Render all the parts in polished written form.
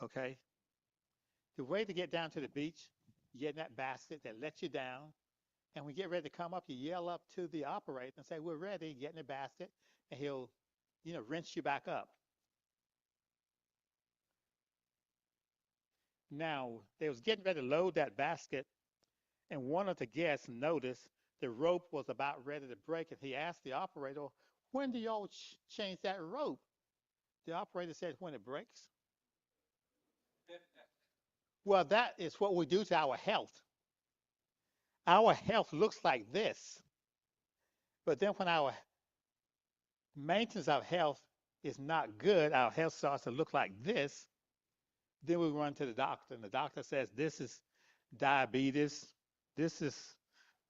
Okay? The way to get down to the beach, you get in that basket that lets you down. And when you get ready to come up, you yell up to the operator and say, "We're ready." Get in the basket, and he'll, rinse you back up. Now, they was getting ready to load that basket, and one of the guests noticed the rope was about ready to break, and he asked the operator, "When do y'all change that rope?" The operator said, "When it breaks." Well, that is what we do to our health. Our health looks like this, but then when our maintenance of health is not good, our health starts to look like this. Then we run to the doctor, and the doctor says, "This is diabetes, this is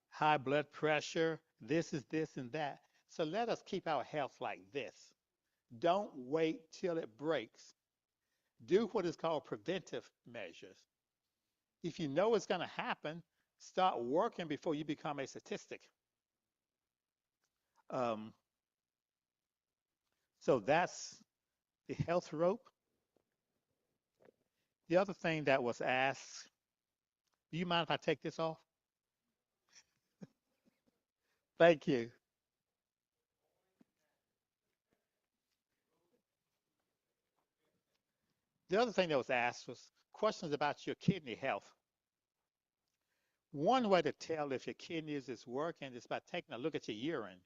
high blood pressure, this is this and that." So let us keep our health like this. Don't wait till it breaks. Do what is called preventive measures. If you know it's going to happen, start working before you become a statistic. Um, so that's the health rope. The other thing that was asked, do you mind if I take this off? Thank you. The other thing that was asked was questions about your kidney health. One way to tell if your kidneys is working is by taking a look at your urine.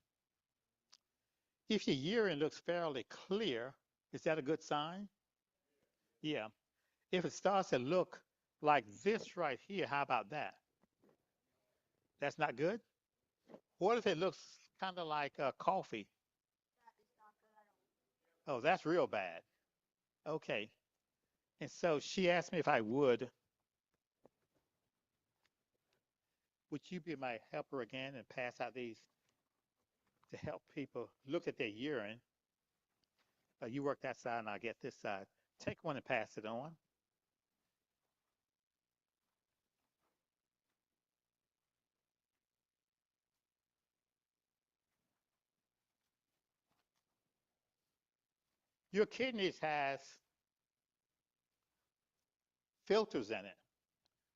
If your urine looks fairly clear, is that a good sign? Yeah. If it starts to look like this right here, how about that? That's not good? What if it looks kind of like coffee? Oh, that's real bad. Okay. And so she asked me if I would you be my helper again and pass out these to help people look at their urine? You work that side and I'll get this side. Take one and pass it on. Your kidneys has filters in it.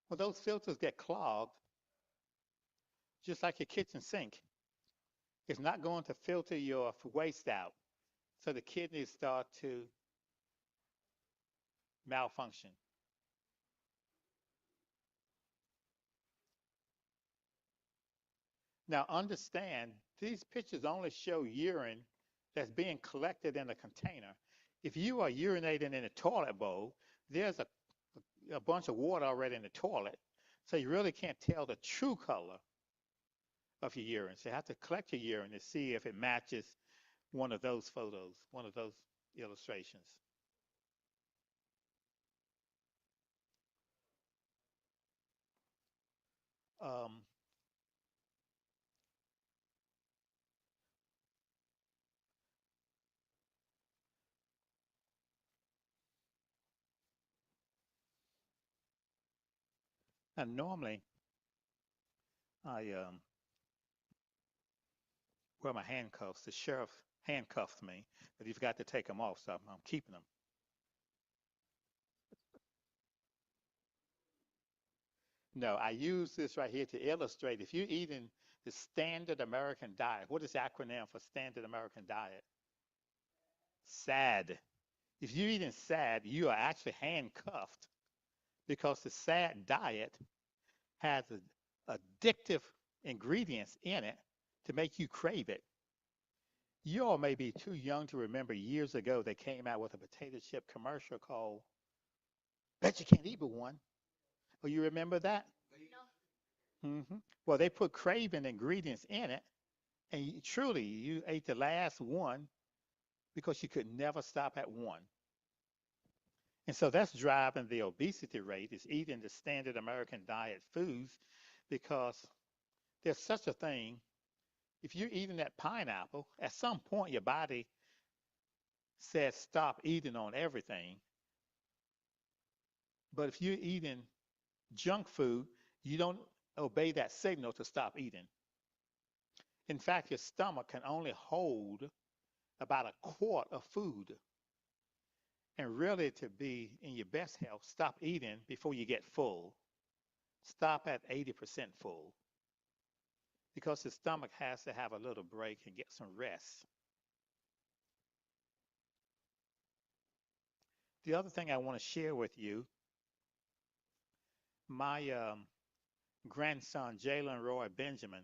Well, those filters get clogged, just like your kitchen sink. It's not going to filter your waste out. So the kidneys start to malfunction. Now, understand, these pictures only show urine that's being collected in a container. If you are urinating in a toilet bowl, there's a bunch of water already in the toilet. So you really can't tell the true color of your urine. So you have to collect your urine to see if it matches one of those photos, one of those illustrations. Um, and normally I wear my handcuffs. The sheriff handcuffed me, but he forgot to take them off, so I'm keeping them. No, I use this right here to illustrate if you're eating the standard American diet. What is the acronym for standard American diet? SAD. If you're eating SAD, you are actually handcuffed because the SAD diet has addictive ingredients in it to make you crave it. You all may be too young to remember years ago they came out with a potato chip commercial called Bet You Can't Eat But One. Oh, you remember that? Well, they put craving ingredients in it, and truly you ate the last one because you could never stop at one. And so that's driving the obesity rate is eating the standard American diet foods because there's such a thing. If you're eating that pineapple, at some point your body says stop eating on everything. But if you're eating junk food, you don't obey that signal to stop eating. In fact, your stomach can only hold about a quart of food. And really, to be in your best health, stop eating before you get full. Stop at 80% full because the stomach has to have a little break and get some rest. The other thing I want to share with you, my grandson, Jalen Roy Benjamin,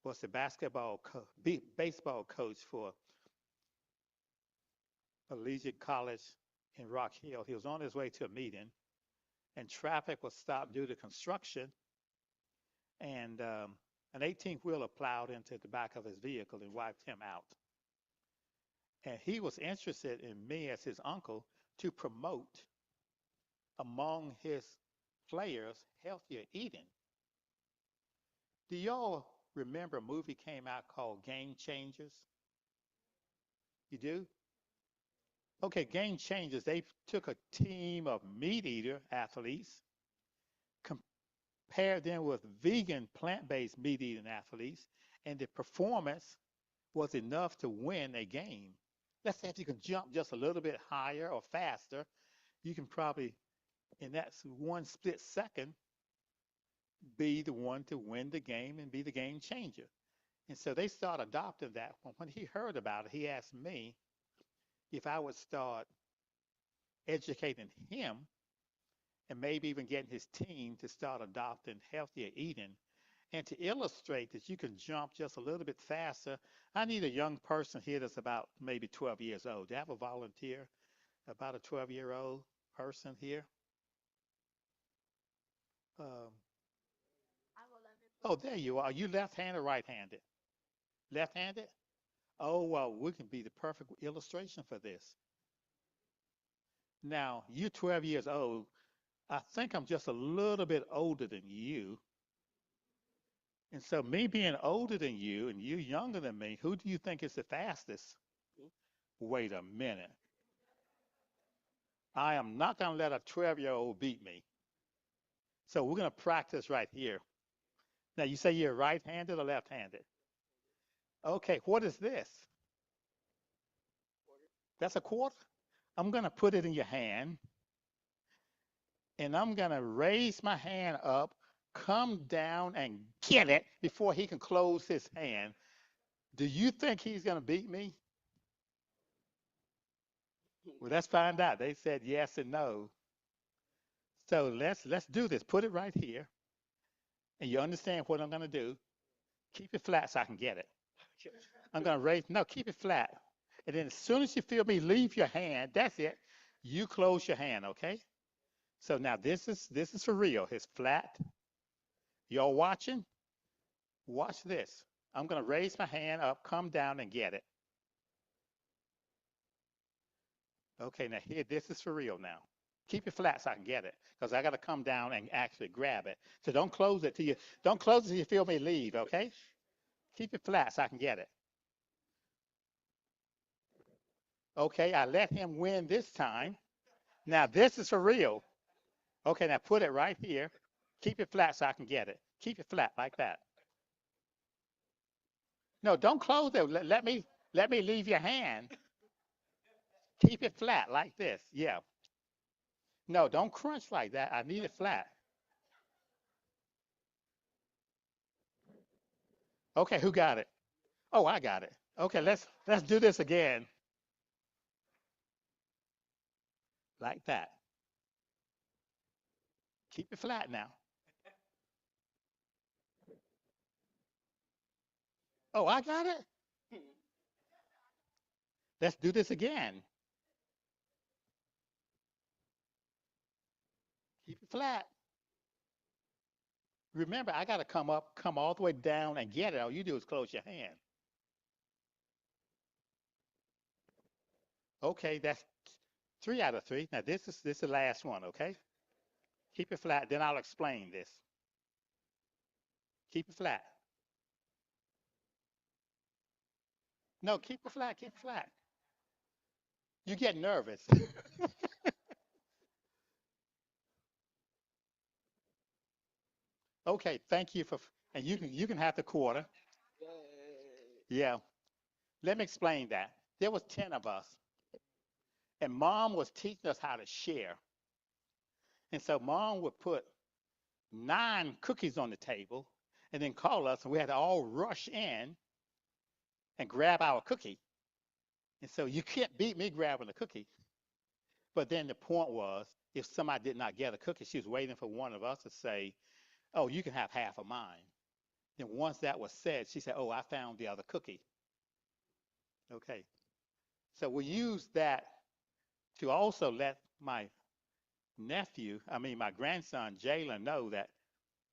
was the baseball coach for Collegiate College in Rock Hill. He was on his way to a meeting, and traffic was stopped due to construction, and an 18-wheeler plowed into the back of his vehicle and wiped him out. And he was interested in me as his uncle to promote among his players healthier eating. Do y'all remember a movie came out called Game Changers? You do? Okay, Game Changers, they took a team of meat eater athletes, paired them with vegan plant-based meat eating athletes, and the performance was enough to win a game. Let's say if you can jump just a little bit higher or faster, you can probably, in that one split second, be the one to win the game and be the game changer. And so they started adopting that. When he heard about it, he asked me if I would start educating him and maybe even getting his team to start adopting healthier eating. And to illustrate that you can jump just a little bit faster, I need a young person here that's about maybe 12 years old. Do I have a volunteer, about a 12-year-old person here? Um, oh, there you are. Are you left-handed or right-handed? Left-handed? Oh, well, we can be the perfect illustration for this. Now, you're 12 years old. I think I'm just a little bit older than you. And so, me being older than you and you younger than me, who do you think is the fastest? Wait a minute. I am not going to let a 12-year-old beat me. So, we're going to practice right here. Now, you say you're right-handed or left-handed? Okay, what is this? That's a quarter? I'm going to put it in your hand, and I'm going to raise my hand up, come down, and get it before he can close his hand. Do you think he's going to beat me? Well, let's find out. They said yes and no. So let's do this. Put it right here, and you understand what I'm going to do. Keep it flat so I can get it. I'm going to raise. No, keep it flat. And then as soon as you feel me leave your hand, that's it. You close your hand, okay? So now this is for real. It's flat. Y'all watching? Watch this. I'm going to raise my hand up, come down, and get it. Okay, now here, this is for real now. Keep it flat so I can get it, because I got to come down and actually grab it. So don't close it till you feel me leave, okay? Keep it flat so I can get it. Okay, I let him win this time. Now this is for real. Okay, now put it right here. Keep it flat so I can get it. Keep it flat like that. No, don't close it. Let me leave your hand. Keep it flat like this. Yeah. No, don't crunch like that. I need it flat. Okay, who got it? Oh, I got it. Okay, let's do this again. Like that. Keep it flat now. Oh, I got it. Let's do this again. Keep it flat. Remember, I got to come up, come all the way down and get it. All you do is close your hand. Okay, that's 3 out of 3. Now this is the last one, okay? Keep it flat, then I'll explain this. Keep it flat. No, keep it flat, keep it flat. You get nervous. Okay, thank you for, and you can have the quarter. Yeah. Let me explain that. There was 10 of us, And mom was teaching us how to share. And so mom would put 9 cookies on the table and then call us, and we had to all rush in and grab our cookie. And so you can't beat me grabbing a cookie. But then the point was, if somebody did not get a cookie, she was waiting for one of us to say, "Oh, you can have half of mine." Then once that was said, she said, "Oh, I found the other cookie." Okay. So we used that to also let my grandson, Jalen, know that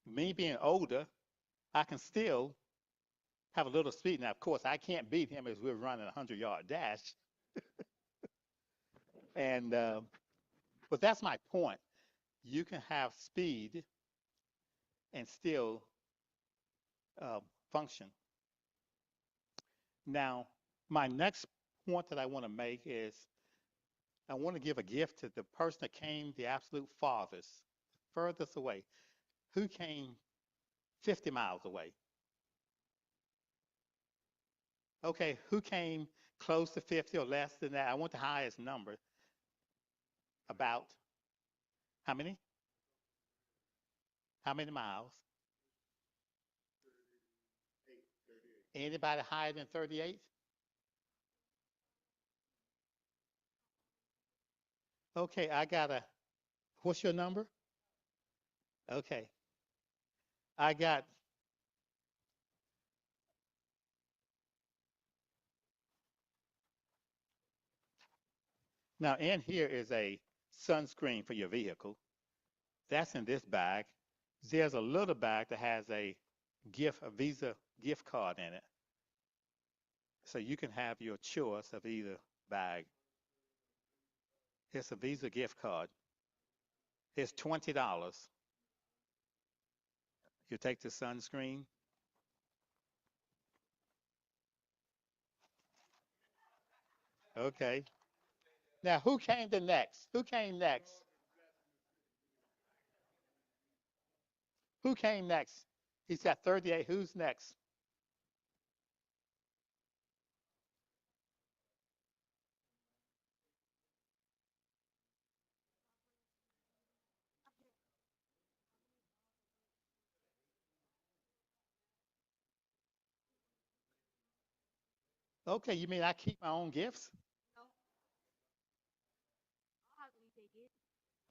me being older, I can still have a little speed. Now, of course, I can't beat him as we're running a 100-yard dash. And but that's my point. You can have speed and still uh, function. Now, my next point that I want to make is I want to give a gift to the person that came the absolute furthest away. Who came 50 miles away? Okay, who came close to 50 or less than that? I want the highest number. About how many? How many miles? Anybody higher than 38? Okay, what's your number? Okay, I got, now in here is a sunscreen for your vehicle. That's in this bag. There's a little bag that has a Visa gift card in it. So you can have your choice of either bag. It's a Visa gift card. It's $20. You take the sunscreen. Okay. Now, who came the next? Who came next? Who came next? He's got 38. Who's next? Okay, you mean I keep my own gifts?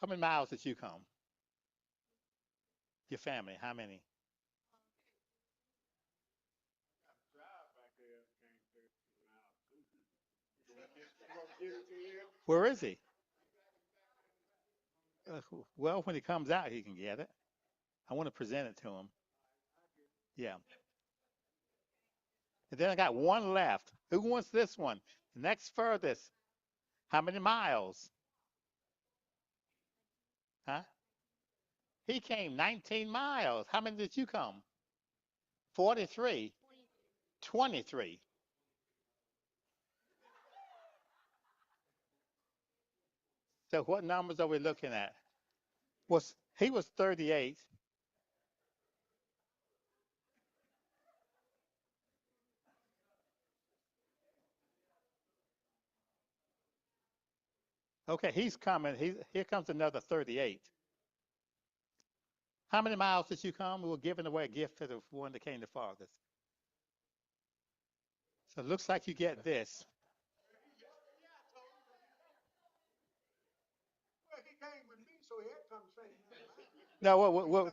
How many miles did you come? Your family, how many? Where is he? Well, when he comes out, he can get it. I want to present it to him. Yeah. And then I got one left. Who wants this one? The next furthest. How many miles? Huh? He came 19 miles. How many did you come? 43. 23. So what numbers are we looking at? He was 38. Okay, he's coming. Here comes another 38. How many miles did you come? We were giving away a gift to the one that came the farthest. So it looks like you get this. No,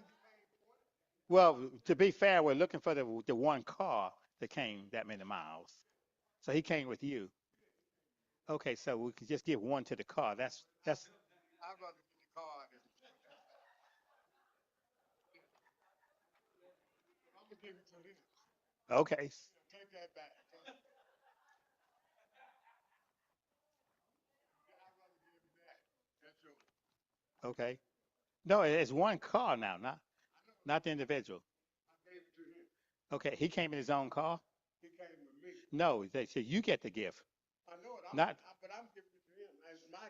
well, to be fair, we're looking for the one car that came that many miles. So he came with you. Okay, so we could just give one to the car. That's okay. Okay. No, it's one car now, not the individual. Okay, he came in his own car. No, so you get the gift. Not.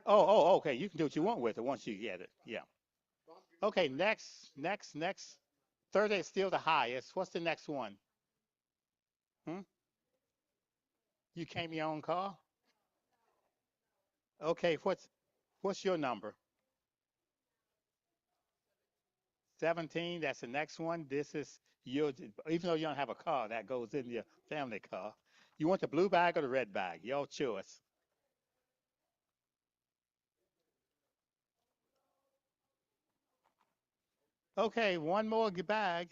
Oh, okay. You can do what you want with it once you get it. Yeah. Okay. Next. Third is still the highest. What's the next one? Hmm? You came in your own car. Okay, what's your number? 17. That's the next one. This is your, even though you don't have a car, that goes in your family car. You want the blue bag or the red bag? Your choice. Okay, one more bag.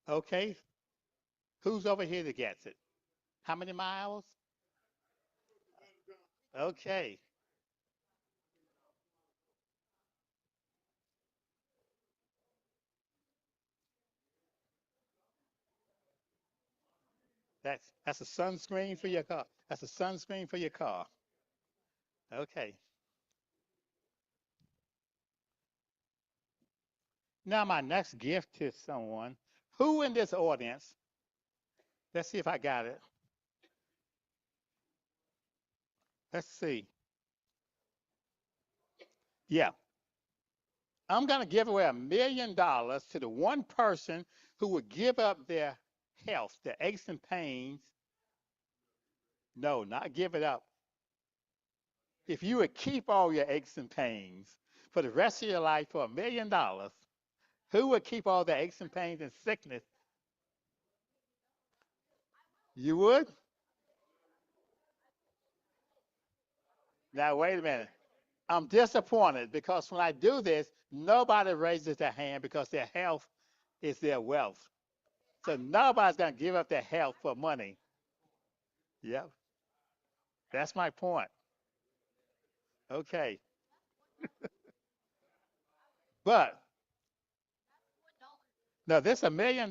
Okay, who's over here that gets it? How many miles? Okay, that's a sunscreen for your car. That's a sunscreen for your car. Okay. Now my next gift to someone. Who in this audience? Let's see if I got it. Let's see. Yeah, I'm going to give away $1 million to the one person who would give up their health, their aches and pains. No, not give it up. If you would keep all your aches and pains for the rest of your life for $1 million, who would keep all the aches and pains and sickness? You would? Now, wait a minute. I'm disappointed because when I do this, nobody raises their hand because their health is their wealth. So nobody's going to give up their health for money. Yep, that's my point. Okay. But no, this is $1 million.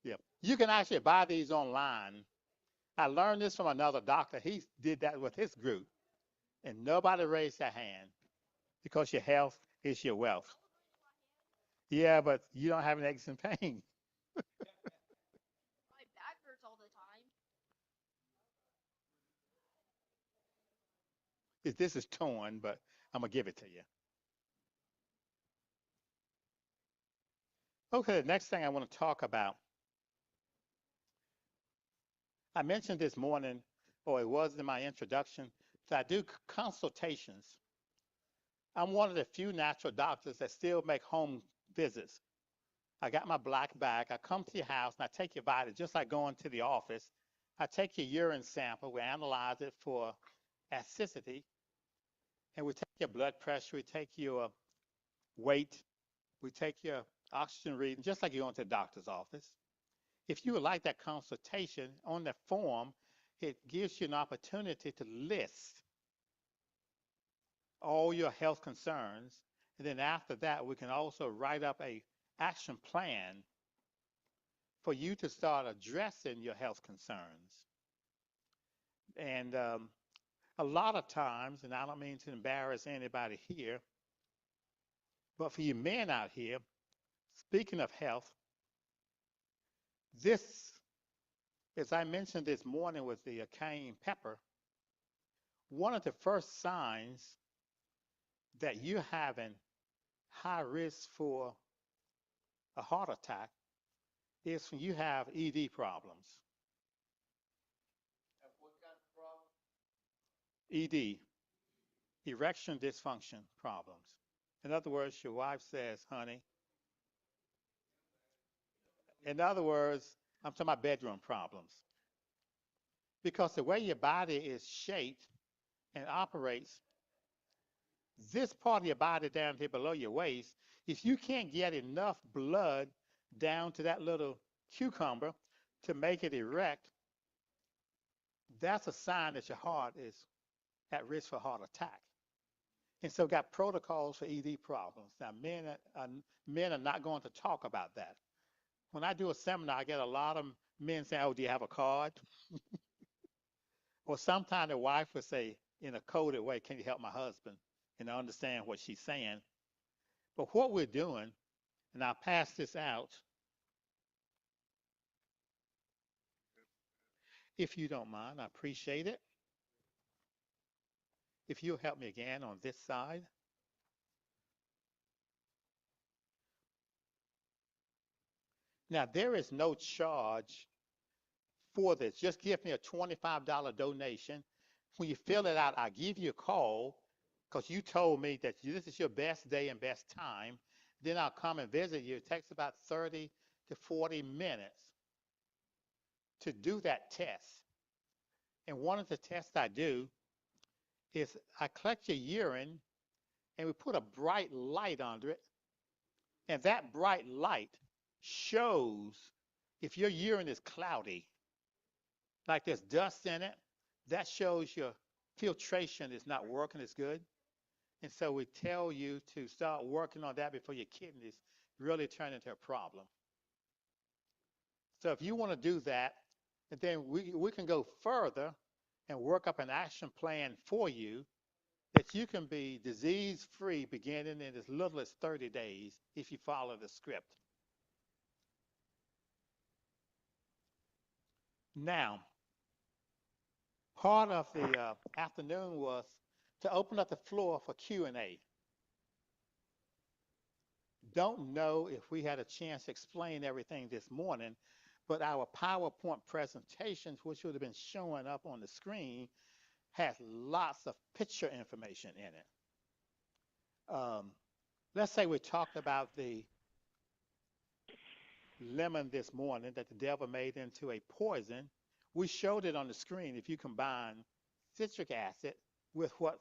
Yep. You can actually buy these online. I learned this from another doctor. He did that with his group, and nobody raised their hand because your health is your wealth. Yeah, but you don't have an aches and pain. This is torn, but I'm gonna give it to you. Okay, the next thing I want to talk about. I mentioned this morning, or it was in my introduction, that I do consultations. I'm one of the few natural doctors that still make home visits. I got my black bag. I come to your house and I take your body just like going to the office. I take your urine sample. We analyze it for acidity, and we take your blood pressure. We take your weight. We take your oxygen reading, just like you go into the doctor's office. If you would like that consultation on the form, it gives you an opportunity to list all your health concerns. And then after that, we can also write up a action plan for you to start addressing your health concerns. And a lot of times, and I don't mean to embarrass anybody here, but for you men out here, speaking of health, this, as I mentioned this morning with the cayenne pepper, one of the first signs that you're having high risk for a heart attack is when you have ED problems. ED, erection dysfunction problems. In other words, your wife says, honey, in other words, I'm talking about bedroom problems. Because the way your body is shaped and operates, this part of your body down here below your waist, if you can't get enough blood down to that little cucumber to make it erect, that's a sign that your heart is at risk for heart attack. And so got protocols for ED problems. Now, men are not going to talk about that. When I do a seminar, I get a lot of men saying, oh, do you have a card? Or sometimes the wife will say in a coded way, can you help my husband? And I understand what she's saying. But what we're doing, and I'll pass this out if you don't mind, I appreciate it. If you'll help me again on this side. Now, there is no charge for this. Just give me a $25 donation. When you fill it out, I'll give you a call because you told me that this is your best day and best time. Then I'll come and visit you. It takes about 30 to 40 minutes to do that test. And one of the tests I do is I collect your urine and we put a bright light under it. And that bright light shows if your urine is cloudy, like there's dust in it, that shows your filtration is not working as good. And so we tell you to start working on that before your kidneys really turn into a problem. So if you want to do that, and then we can go further and work up an action plan for you that you can be disease free beginning in as little as 30 days if you follow the script. Now, part of the afternoon was to open up the floor for Q&A. Don't know if we had a chance to explain everything this morning, but our PowerPoint presentations, which would have been showing up on the screen, has lots of picture information in it. Let's say we talked about the lemon this morning that the devil made into a poison. We showed it on the screen. If you combine citric acid with what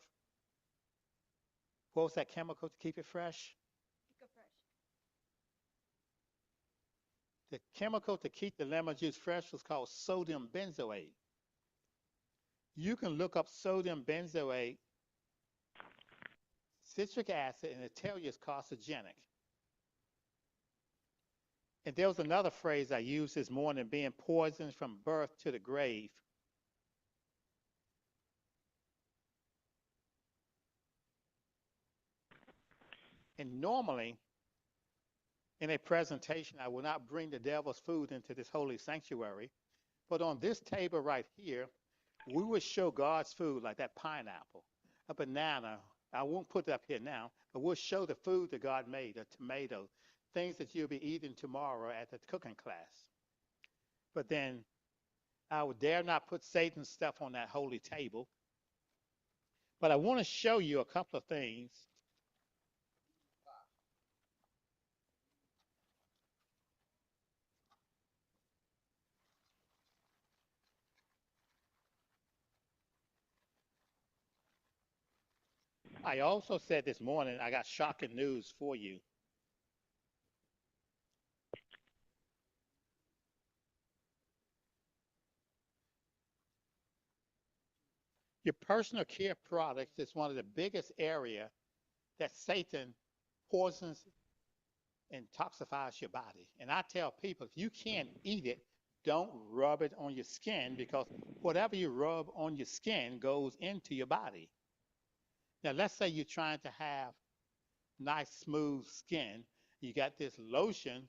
was that chemical to keep it fresh? The chemical to keep the lemon juice fresh was called sodium benzoate. You can look up sodium benzoate, citric acid, and it'll tell you it's carcinogenic. And there was another phrase I used this morning, being poisoned from birth to the grave. And normally, in a presentation, I will not bring the devil's food into this holy sanctuary. But on this table right here, we will show God's food, like that pineapple, a banana. I won't put it up here now, but we'll show the food that God made, a tomato, things that you'll be eating tomorrow at the cooking class. But then I would dare not put Satan's stuff on that holy table. But I want to show you a couple of things. I also said this morning, I got shocking news for you. Your personal care products is one of the biggest area that Satan poisons and toxifies your body. And I tell people, if you can't eat it, don't rub it on your skin, because whatever you rub on your skin goes into your body. Now, let's say you're trying to have nice, smooth skin. You got this lotion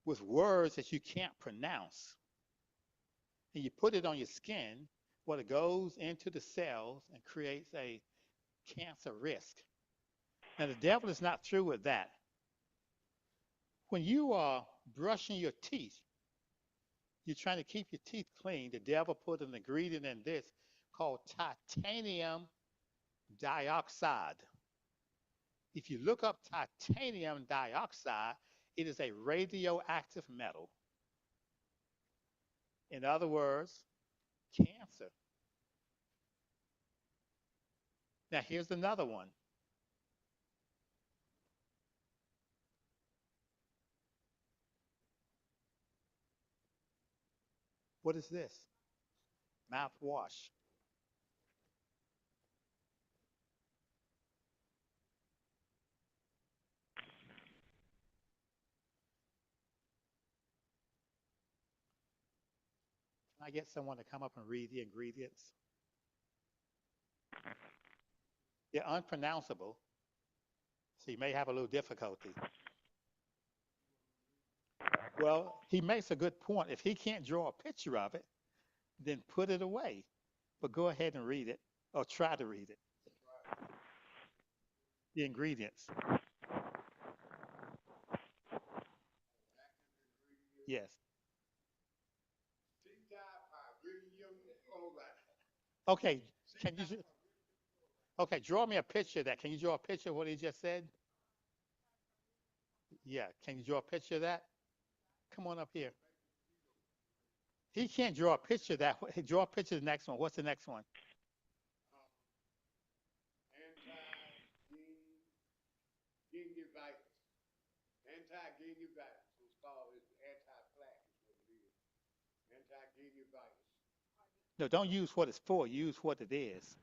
with words that you can't pronounce. And you put it on your skin, well, it goes into the cells and creates a cancer risk. Now, the devil is not through with that. When you are brushing your teeth, you're trying to keep your teeth clean. The devil put an ingredient in this called titanium dioxide. If you look up titanium dioxide, it is a radioactive metal. In other words, cancer. Now, here's another one. What is this? Mouthwash. Can I get someone to come up and read the ingredients? They're unpronounceable, so you may have a little difficulty. Well, he makes a good point. If he can't draw a picture of it, then put it away. But go ahead and read it, or try to read it. The ingredients. Yes. Okay. Can you? Okay. Draw me a picture of that. Can you draw a picture of what he just said? Yeah. Can you draw a picture of that? Come on up here. He can't draw a picture of that. Draw a picture of the next one. What's the next one? No, don't use what it's for. Use what it is.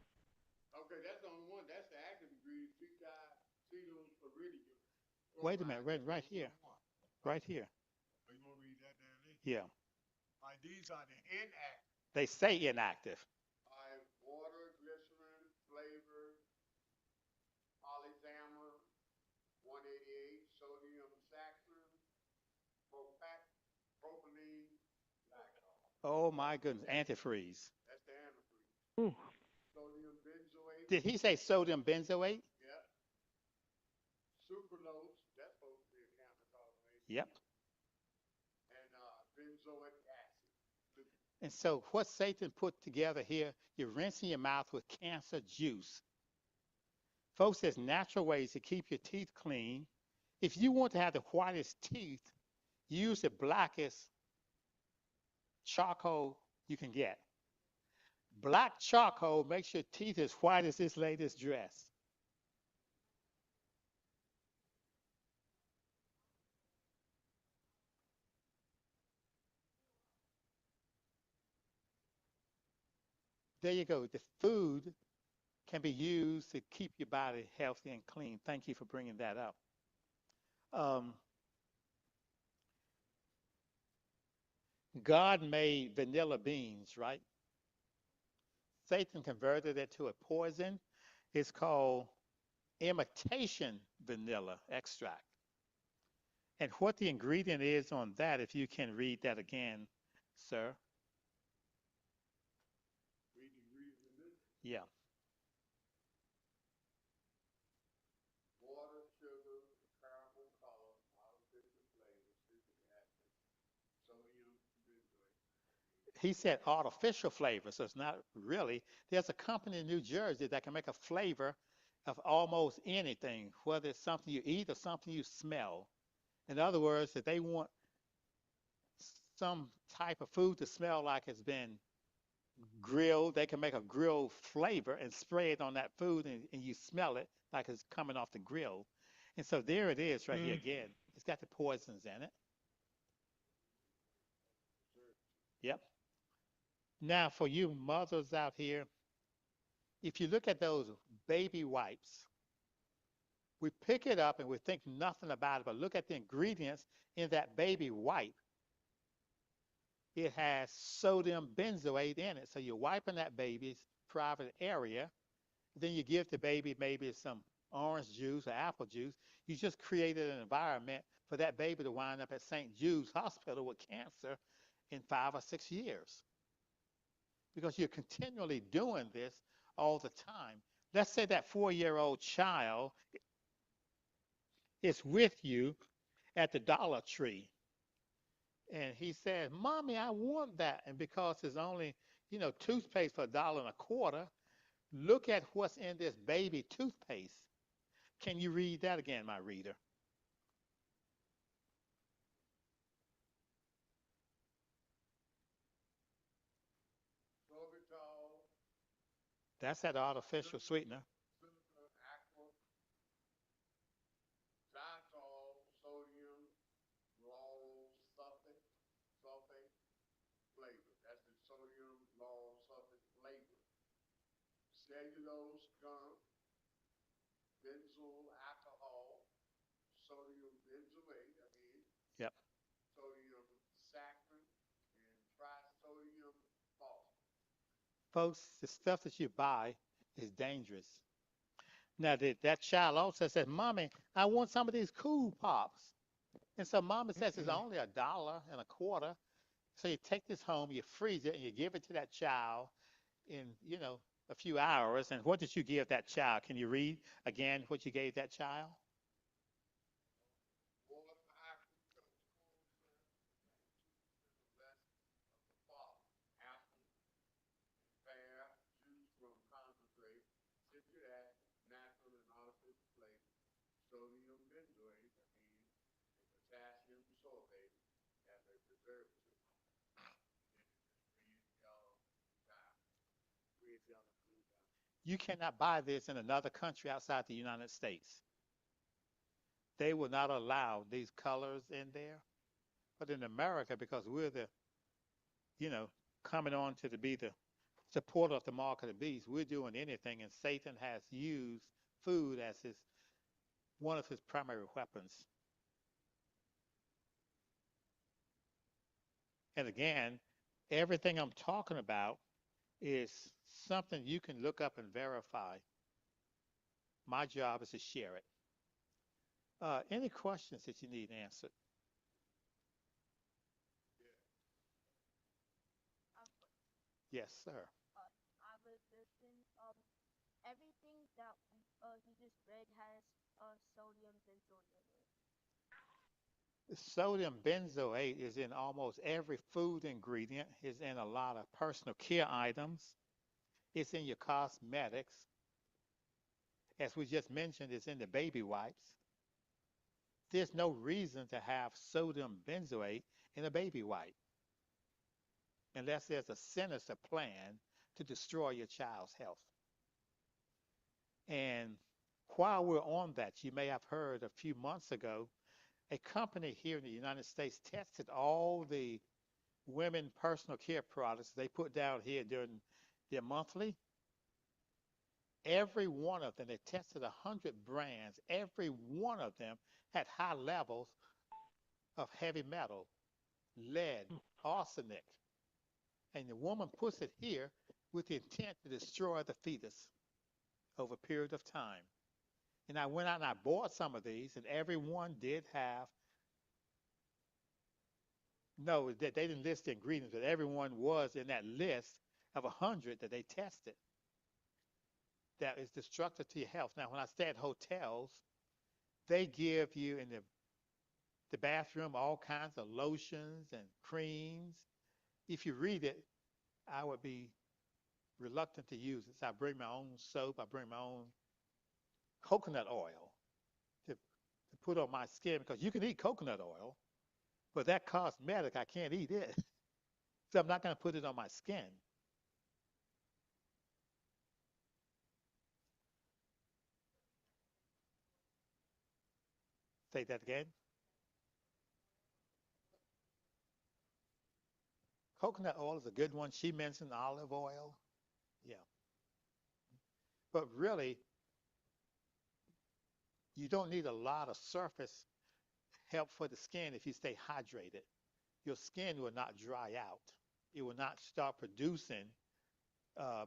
Wait a minute. Right here. Right here. Yeah. They say inactive. Oh my goodness. Antifreeze. Ooh. Did he say sodium benzoate? Yep. And so what Satan put together here, you're rinsing your mouth with cancer juice. Folks, there's natural ways to keep your teeth clean. If you want to have the whitest teeth, use the blackest charcoal you can get. Black charcoal makes your teeth as white as this lady's dress. There you go. The food can be used to keep your body healthy and clean. Thank you for bringing that up. Um, God made vanilla beans, right? Satan converted it to a poison. It's called imitation vanilla extract. And what the ingredient is on that, if you can read that again, sir. Yeah. He said artificial flavor, so it's not really. There's a company in New Jersey that can make a flavor of almost anything, whether it's something you eat or something you smell. In other words, if they want some type of food to smell like it's been grilled, they can make a grilled flavor and spray it on that food, and you smell it like it's coming off the grill. And so there it is right here Mm. again. It's got the poisons in it. Yep. Now, for you mothers out here, if you look at those baby wipes, we pick it up and we think nothing about it, but look at the ingredients in that baby wipe. It has sodium benzoate in it. So you're wiping that baby's private area. Then you give the baby maybe some orange juice or apple juice. You just created an environment for that baby to wind up at St. Jude's Hospital with cancer in 5 or 6 years because you're continually doing this all the time. Let's say that 4-year-old child is with you at the Dollar Tree and he says, Mommy, I want that. And because it's only, toothpaste for $1.25, look at what's in this baby toothpaste. Can you read that again, my reader? That's that artificial sweetener. Yep. Folks, the stuff that you buy is dangerous. Now, that child also says, Mommy, I want some of these cool pops. And so Mama says it's Mm-mm. only $1.25. So you take this home, you freeze it, and you give it to that child in, a few hours. And what did you give that child? Can you read again what you gave that child? You cannot buy this in another country outside the United States. They will not allow these colors in there. But in America, because we're the, you know, coming on to be the supporter of the mark of the beast, we're doing anything, and Satan has used food as his one of his primary weapons. And again, everything I'm talking about is something you can look up and verify. My job is to share it. Any questions that you need answered? Yes, sir. Sodium benzoate is in almost every food ingredient, is in a lot of personal care items, it's in your cosmetics. As we just mentioned, it's in the baby wipes. There's no reason to have sodium benzoate in a baby wipe unless there's a sinister plan to destroy your child's health. And while we're on that, you may have heard a few months ago, a company here in the United States tested all the women personal care products they put down here during their monthly. Every one of them, they tested 100 brands, every one of them had high levels of heavy metal, lead, arsenic. And the woman puts it here with the intent to destroy the fetus over a period of time. And I went out and I bought some of these, and every one did have, no, they didn't list the ingredients, but everyone was in that list of 100 that they tested that is destructive to your health. Now, when I stay at hotels, they give you in the bathroom all kinds of lotions and creams. If you read it, I would be reluctant to use it. So I bring my own soap, I bring my own coconut oil to put on my skin because you can eat coconut oil, but that cosmetic, I can't eat it. So I'm not going to put it on my skin. Say that again. Coconut oil is a good one. She mentioned olive oil. Yeah. But really, you don't need a lot of surface help for the skin if you stay hydrated. Your skin will not dry out. It will not start producing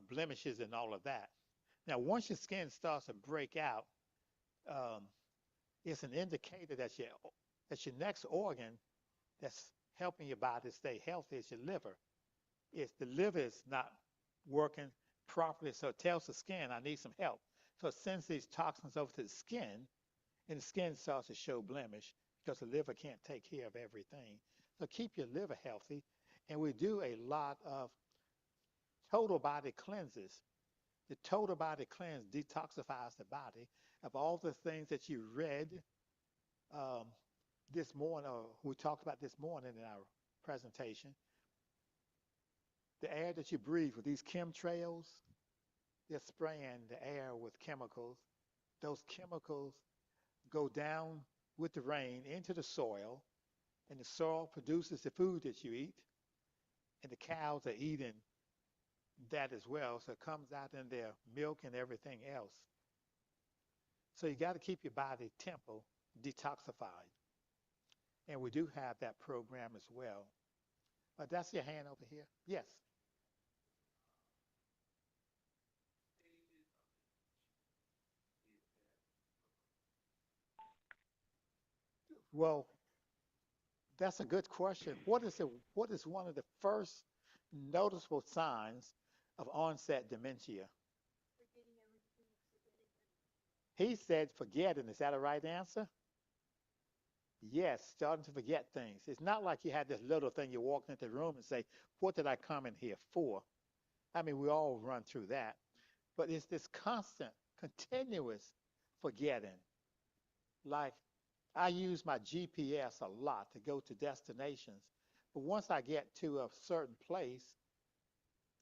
blemishes and all of that. Now, once your skin starts to break out, um, it's an indicator that your next organ that's helping your body stay healthy is your liver. If the liver is not working properly, so it tells the skin, I need some help. So it sends these toxins over to the skin, and the skin starts to show blemish because the liver can't take care of everything. So keep your liver healthy, and we do a lot of total body cleanses. The total body cleanse detoxifies the body of all the things that you read um, this morning, or we talked about this morning in our presentation. The air that you breathe with these chemtrails, they're spraying the air with chemicals. Those chemicals go down with the rain into the soil, and the soil produces the food that you eat, and the cows are eating that as well. So it comes out in their milk and everything else. So you got to keep your body temple detoxified. And we do have that program as well. That's your hand over here. Yes. Well, that's a good question. What is one of the first noticeable signs of onset dementia? He said forgetting. Is that a right answer? Yes, starting to forget things. It's not like you had this little thing you walk into the room and say, what did I come in here for? I mean, we all run through that. But it's this constant, continuous forgetting. Like I use my GPS a lot to go to destinations, But once I get to a certain place,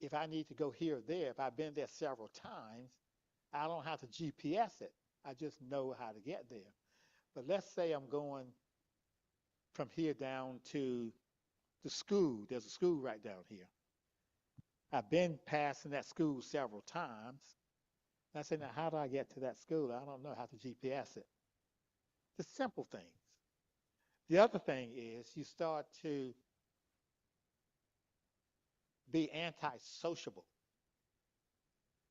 if I need to go here or there, if I've been there several times, I don't have to GPS it. I just know how to get there. But let's say I'm going from here down to the school. There's a school right down here. I've been passing that school several times. And I say, now, how do I get to that school? I don't know how to GPS it. The simple things. The other thing is you start to be anti-sociable.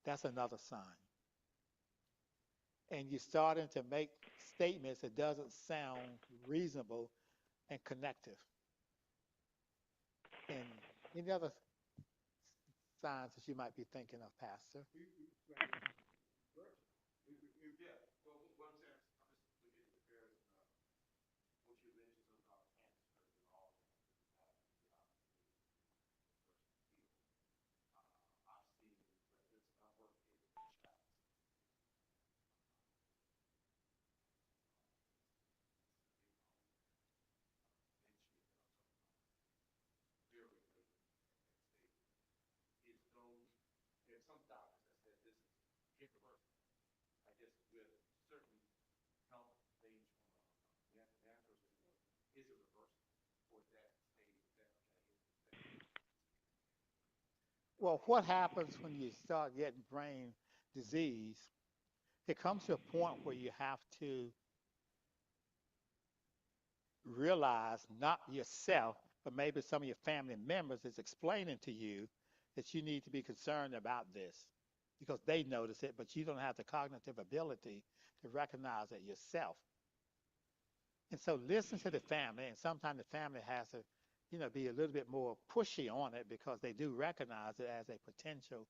That's another sign. And you're starting to make statements that doesn't sound reasonable and connective. And any other signs that you might be thinking of, Pastor? Well, what happens when you start getting brain disease? It comes to a point where you have to realize, not yourself, but maybe some of your family members is explaining to you that you need to be concerned about this because they notice it, but you don't have the cognitive ability to recognize it yourself. And so listen to the family, and sometimes the family has to, be a little bit more pushy on it because they do recognize it as a potential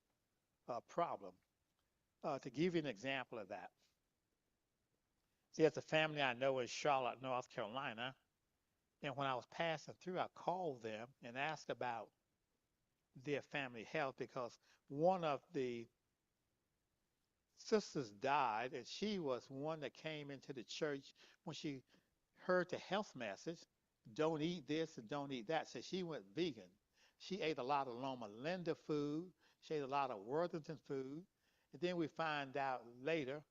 problem. To give you an example of that, there's a family I know in Charlotte, North Carolina, and when I was passing through, I called them and asked about their family health because one of the sisters died, and she was one that came into the church when she heard the health message, don't eat this and don't eat that. So she went vegan. She ate a lot of Loma Linda food. She ate a lot of Worthington food. And then we find out later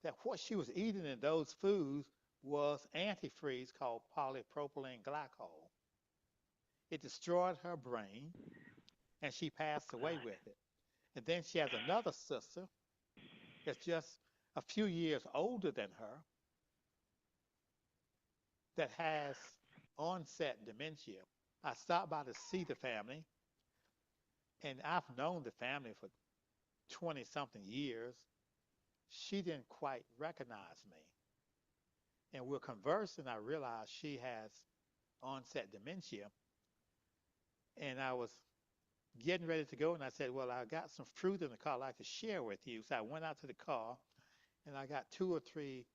that what she was eating in those foods was antifreeze called polypropylene glycol. It destroyed her brain, and she passed away with it. And then she has another sister that's just a few years older than her that has onset dementia. I stopped by to see the family, and I've known the family for 20 something years. She didn't quite recognize me. And we're conversing. I realized she has onset dementia. And I was getting ready to go, and I said, well, I got some fruit in the car I'd like to share with you. So I went out to the car, and I got two or three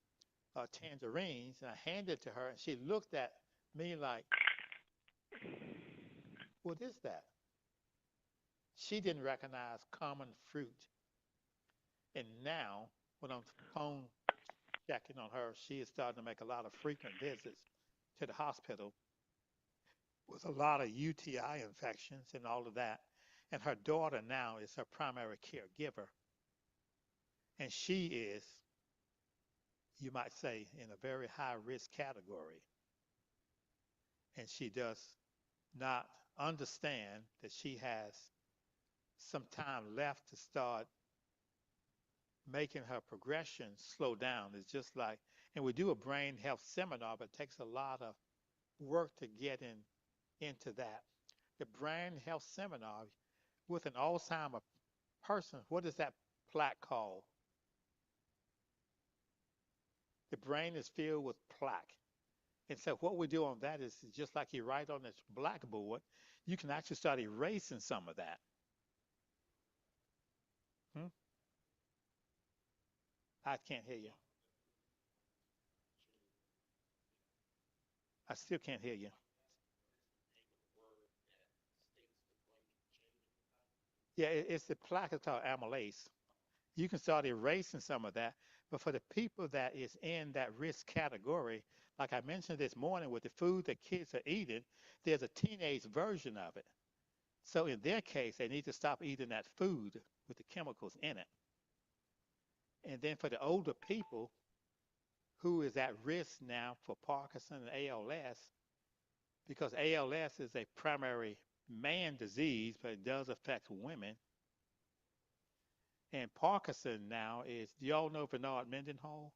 tangerines, and I handed it to her, and she looked at me like, what is that? She didn't recognize common fruit. And now, when I'm phone checking on her, she is starting to make a lot of frequent visits to the hospital with a lot of UTI infections and all of that. And her daughter now is her primary caregiver. And she is, you might say, in a very high risk category. And she does not understand that she has some time left to start making her progression slow down. It's just like, and we do a brain health seminar, but it takes a lot of work to get into that. The brain health seminar with an Alzheimer person, what is that plaque called? The brain is filled with plaque. And so what we do on that is just like you write on this blackboard, you can actually start erasing some of that. Hmm? I can't hear you. I still can't hear you. Yeah, it's the plaque is called amylase. You can start erasing some of that. But for the people that is in that risk category, like I mentioned this morning with the food that kids are eating, there's a teenage version of it. So in their case, they need to stop eating that food with the chemicals in it. And then for the older people who is at risk now for Parkinson and ALS, because ALS is a primary man disease, but it does affect women. And Parkinson now is, do y'all know Bernard Mendenhall?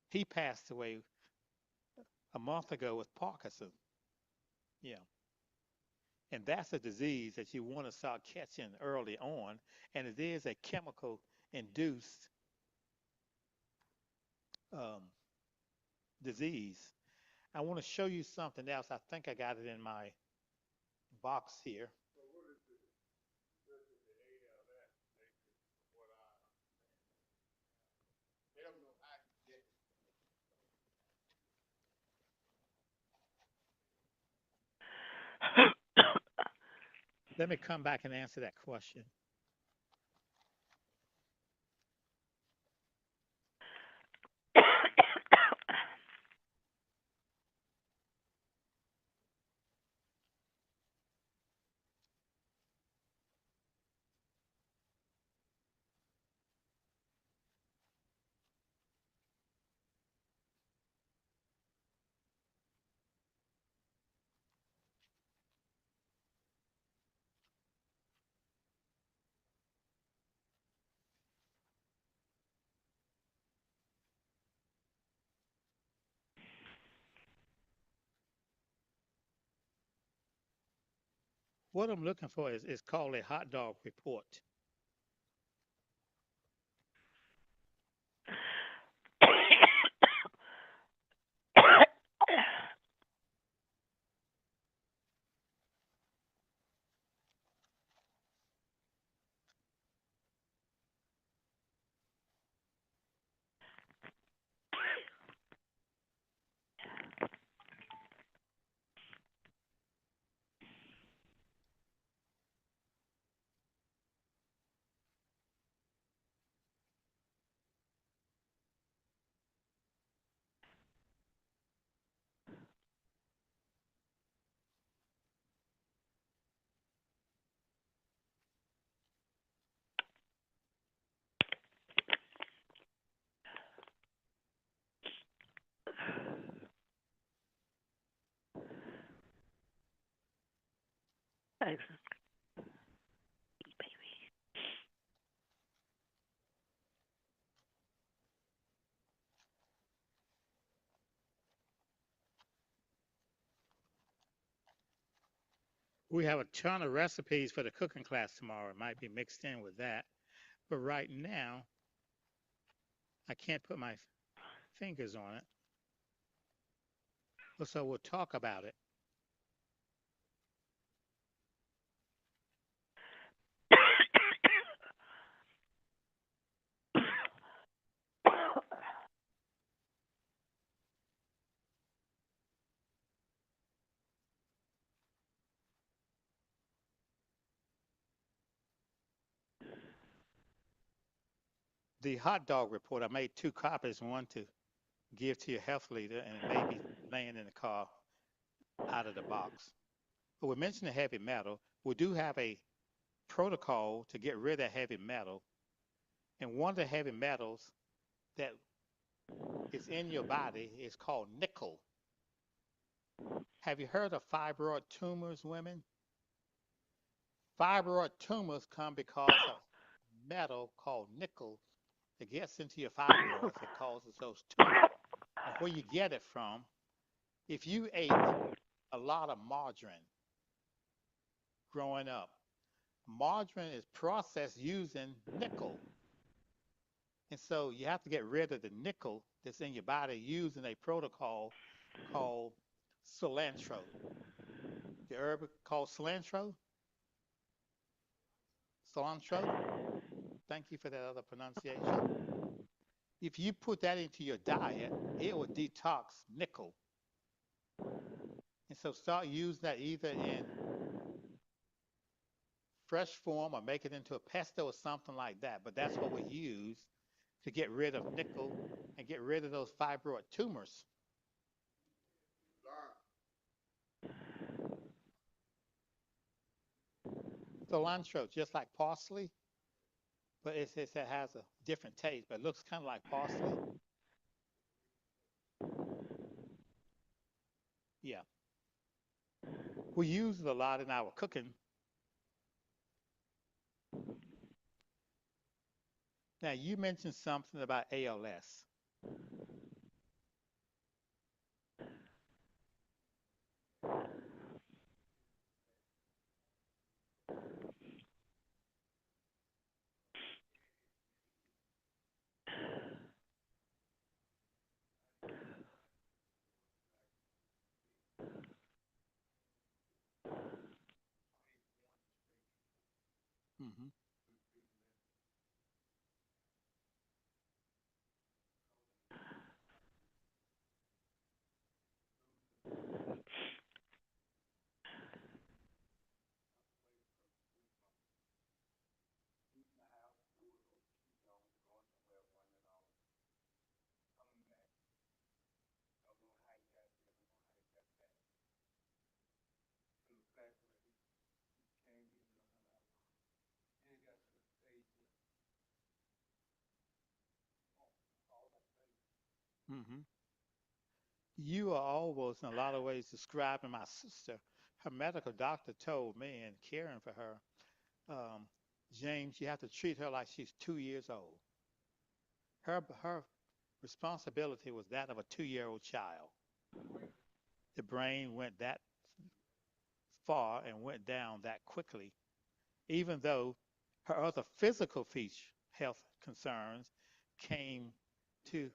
He passed away a month ago with Parkinson. Yeah. And that's a disease that you want to start catching early on. And it is a chemical induced um, disease. I want to show you something else. I think I got it in my box here. Let me come back and answer that question. What I'm looking for is called a hot dog report. We have a ton of recipes for the cooking class tomorrow. It might be mixed in with that. But right now, I can't put my fingers on it. So we'll talk about it. The hot dog report, I made two copies, one to give to your health leader, and it may be laying in the car out of the box. But we mentioned the heavy metal. We do have a protocol to get rid of heavy metal. And one of the heavy metals that is in your body is called nickel. Have you heard of fibroid tumors, women? Fibroid tumors come because of metal called nickel that gets into your fibroids that causes those tumors. And where you get it from, if you ate a lot of margarine growing up, margarine is processed using nickel. And so you have to get rid of the nickel that's in your body using a protocol called cilantro. The herb called cilantro? Cilantro? Thank you for that other pronunciation. If you put that into your diet, it will detox nickel. And so start using that either in fresh form or make it into a pesto or something like that. But that's what we use. to get rid of nickel and get rid of those fibroid tumors. Cilantro, just like parsley, but it has a different taste, but it looks kind of like parsley. Yeah, we use it a lot in our cooking. Now, you mentioned something about ALS. Hmm. Hmm. You are almost, in a lot of ways, describing my sister. Her medical doctor told me, and caring for her, um, James, you have to treat her like she's 2 years old. Her responsibility was that of a 2 year old child. The brain went that far and went down that quickly, even though her other physical feature health concerns came to,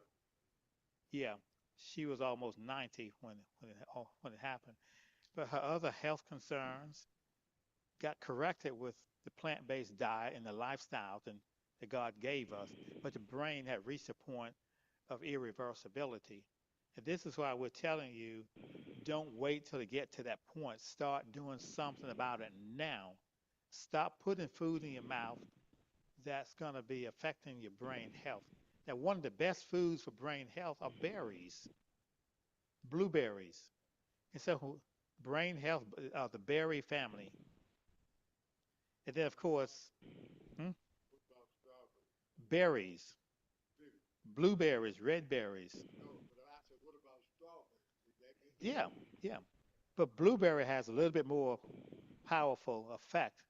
yeah, she was almost 90 when it happened. But her other health concerns got corrected with the plant-based diet and the lifestyle that God gave us. But the brain had reached a point of irreversibility. And this is why we're telling you, don't wait till you get to that point. Start doing something about it now. Stop putting food in your mouth that's going to be affecting your brain health. Now, one of the best foods for brain health are berries, blueberries. And so, brain health, the berry family. And then, of course, hmm, berries, blueberries, red berries. Yeah, yeah. But blueberry has a little bit more powerful effect.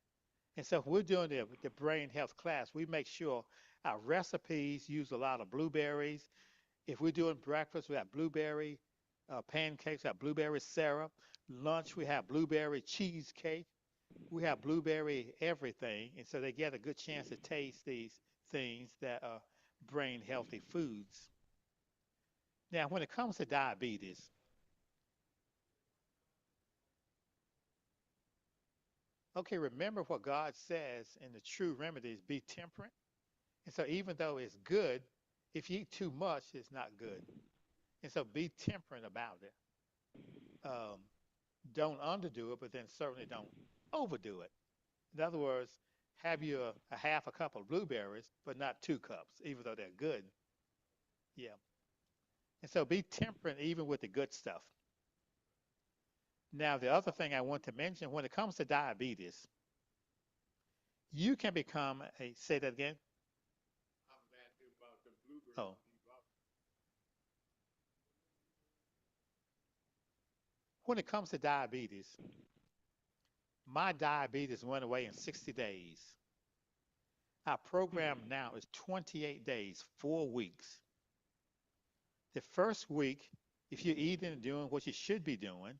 And so if we're doing the brain health class, we make sure our recipes use a lot of blueberries. If we're doing breakfast, we have blueberry pancakes, we have blueberry syrup. Lunch, we have blueberry cheesecake. We have blueberry everything. And so they get a good chance to taste these things that are brain healthy foods. Now, when it comes to diabetes, okay, remember what God says in the true remedies be temperate. And so, even though it's good, if you eat too much, it's not good. And so, be temperate about it. Um, don't underdo it, but then certainly don't overdo it. In other words, have you a half a cup of blueberries, but not 2 cups, even though they're good. Yeah. And so, be temperate even with the good stuff. Now, the other thing I want to mention when it comes to diabetes, you can become a, say that again. Oh, when it comes to diabetes, my diabetes went away in 60 days. Our program now is 28 days, 4 weeks. The first week, if you're eating and doing what you should be doing,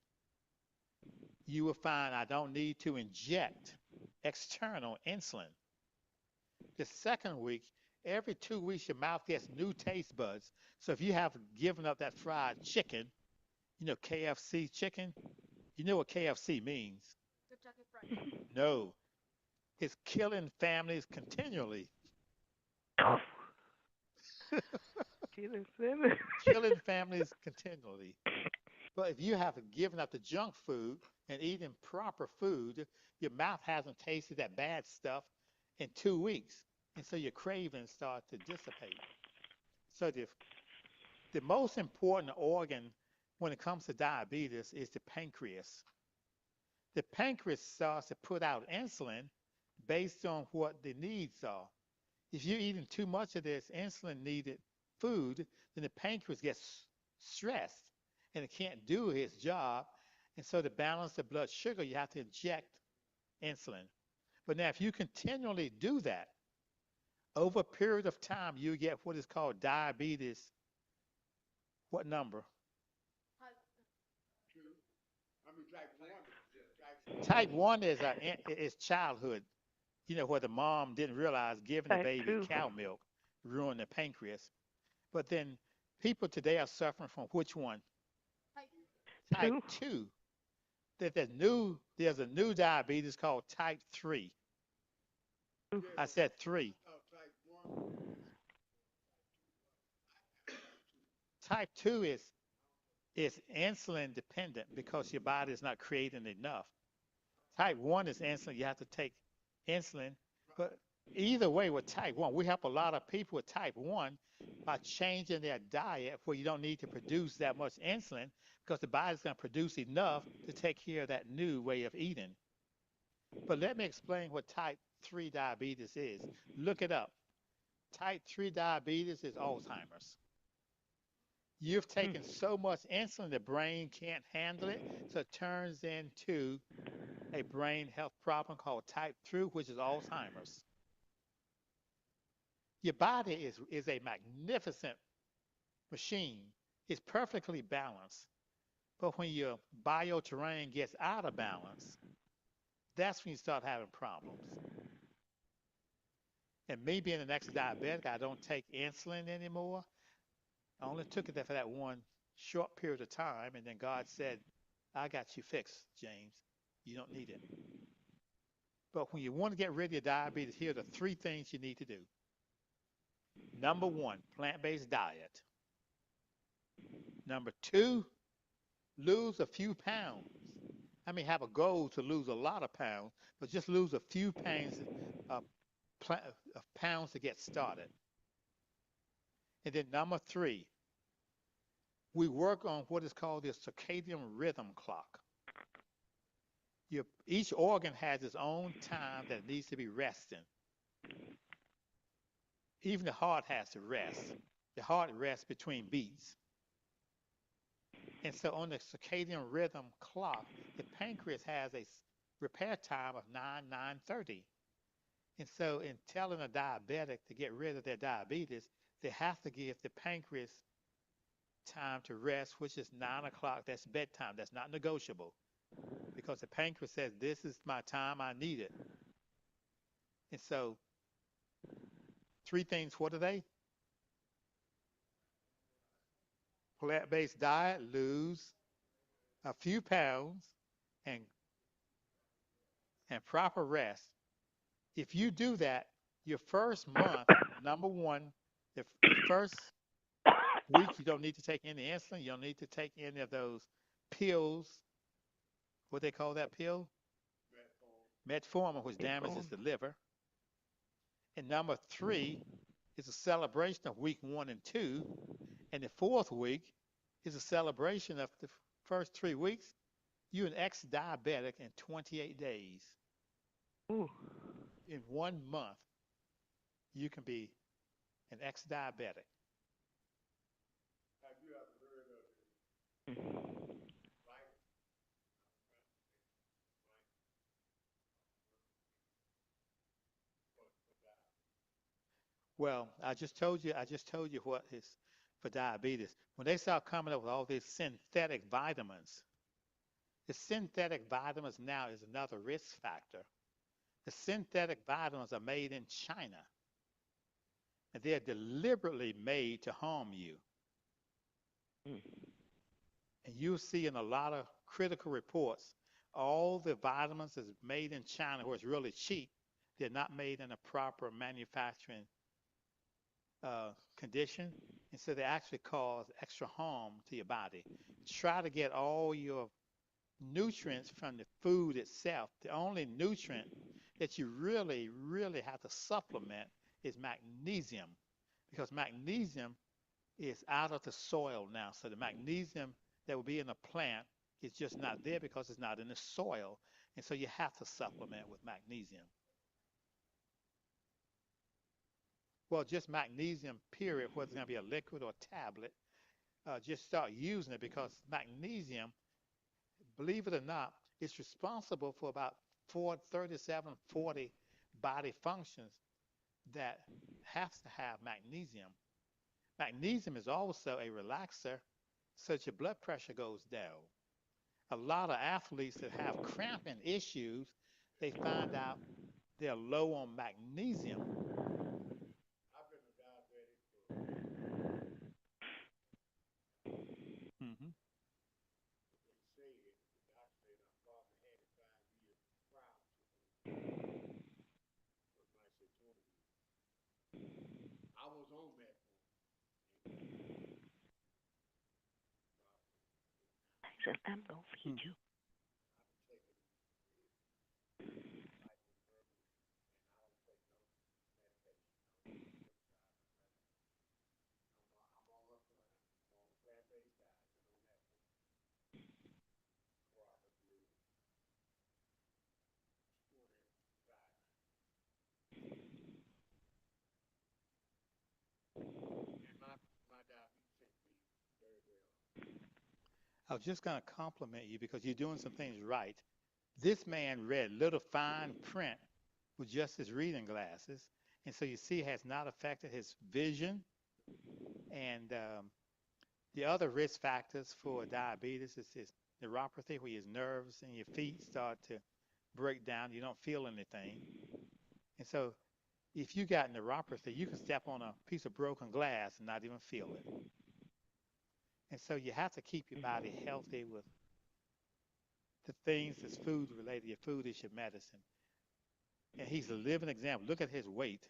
you will find I don't need to inject external insulin. The second week, every 2 weeks, your mouth gets new taste buds. So if you have given up that fried chicken, KFC chicken, you know what KFC means? No, it's killing families continually. Killing seven. Killing families continually. But if you have given up the junk food and eating proper food, your mouth hasn't tasted that bad stuff in 2 weeks. And so your cravings start to dissipate. So the most important organ when it comes to diabetes is the pancreas. The pancreas starts to put out insulin based on what the needs are. If you're eating too much of this insulin needed food, then the pancreas gets stressed and it can't do its job. And so to balance the blood sugar, you have to inject insulin. But now, if you continually do that over a period of time, you get what is called diabetes. What number? Type 1 is childhood, where the mom didn't realize giving the Type baby 2. cow milk ruined the pancreas. But then people today are suffering from which one? Type 2. 2. There's a new diabetes called type 3. I said 3. Type 2 is insulin dependent because your body is not creating enough. Type 1 is insulin. You have to take insulin. But either way, with type 1, we help a lot of people with type 1 by changing their diet where you don't need to produce that much insulin because the body's going to produce enough to take care of that new way of eating. But let me explain what type 3 diabetes is. Look it up. Type 3 diabetes is Alzheimer's. You've taken so much insulin the brain can't handle it, so it turns into a brain health problem called type 2, which is Alzheimer's. Your body is a magnificent machine. It's perfectly balanced. But when your bioterrain gets out of balance, that's when you start having problems. And me being an ex-diabetic, I don't take insulin anymore. I only took it for that one short period of time, and then God said, I got you fixed, James. You don't need it. But when you want to get rid of your diabetes, here are the 3 things you need to do. Number 1, plant-based diet. Number 2, lose a few pounds. I mean, have a goal to lose a lot of pounds, but just lose a few pounds to get started. And then number 3, we work on what is called the circadian rhythm clock. Each organ has its own time that it needs to be resting. Even the heart has to rest. The heart rests between beats. And so on the circadian rhythm clock, the pancreas has a repair time of 9:30. And so in telling a diabetic to get rid of their diabetes, they have to give the pancreas time to rest, which is 9 o'clock. That's bedtime. That's not negotiable because the pancreas says, this is my time. I need it. And so 3 things, what are they? Plant-based diet, lose a few pounds, and proper rest. If you do that, your first month, number 1, the first week, you don't need to take any insulin. You don't need to take any of those pills. What they call that pill? Metformin, which damages the liver. And number 3 is a celebration of week 1 and 2. And the 4th week is a celebration of the first 3 weeks. You're an ex-diabetic in 28 days. Ooh. In 1 month, you can be an ex-diabetic. Well, I just told you what is for diabetes. When they start coming up with all these synthetic vitamins, the synthetic vitamins now is another risk factor. The synthetic vitamins are made in China, and they're deliberately made to harm you. And you'll see in a lot of critical reports, all the vitamins is made in China where it's really cheap. They're not made in a proper manufacturing condition, and so they actually cause extra harm to your body. Try to get all your nutrients from the food itself. The only nutrient that you really, really have to supplement is magnesium, because magnesium is out of the soil now. So the magnesium that would be in a plant is just not there because it's not in the soil. And so you have to supplement with magnesium. Well, just magnesium, period, whether it's going to be a liquid or a tablet, just start using it because magnesium, believe it or not, is responsible for about 37, 40 body functions that has to have magnesium. Magnesium is also a relaxer, so that your blood pressure goes down. A lot of athletes that have cramping issues, they find out they're low on magnesium. Hmm. I said, I'm gonna feed you. I was just going to compliment you because you're doing some things right. This man read little fine print with just his reading glasses, and so you see it has not affected his vision. And the other risk factors for diabetes is his neuropathy, where your nerves and your feet start to break down. You don't feel anything. And so if you got neuropathy, you can step on a piece of broken glass and not even feel it. And so you have to keep your body healthy with the things that's food related. Your food is your medicine. And he's a living example. Look at his weight.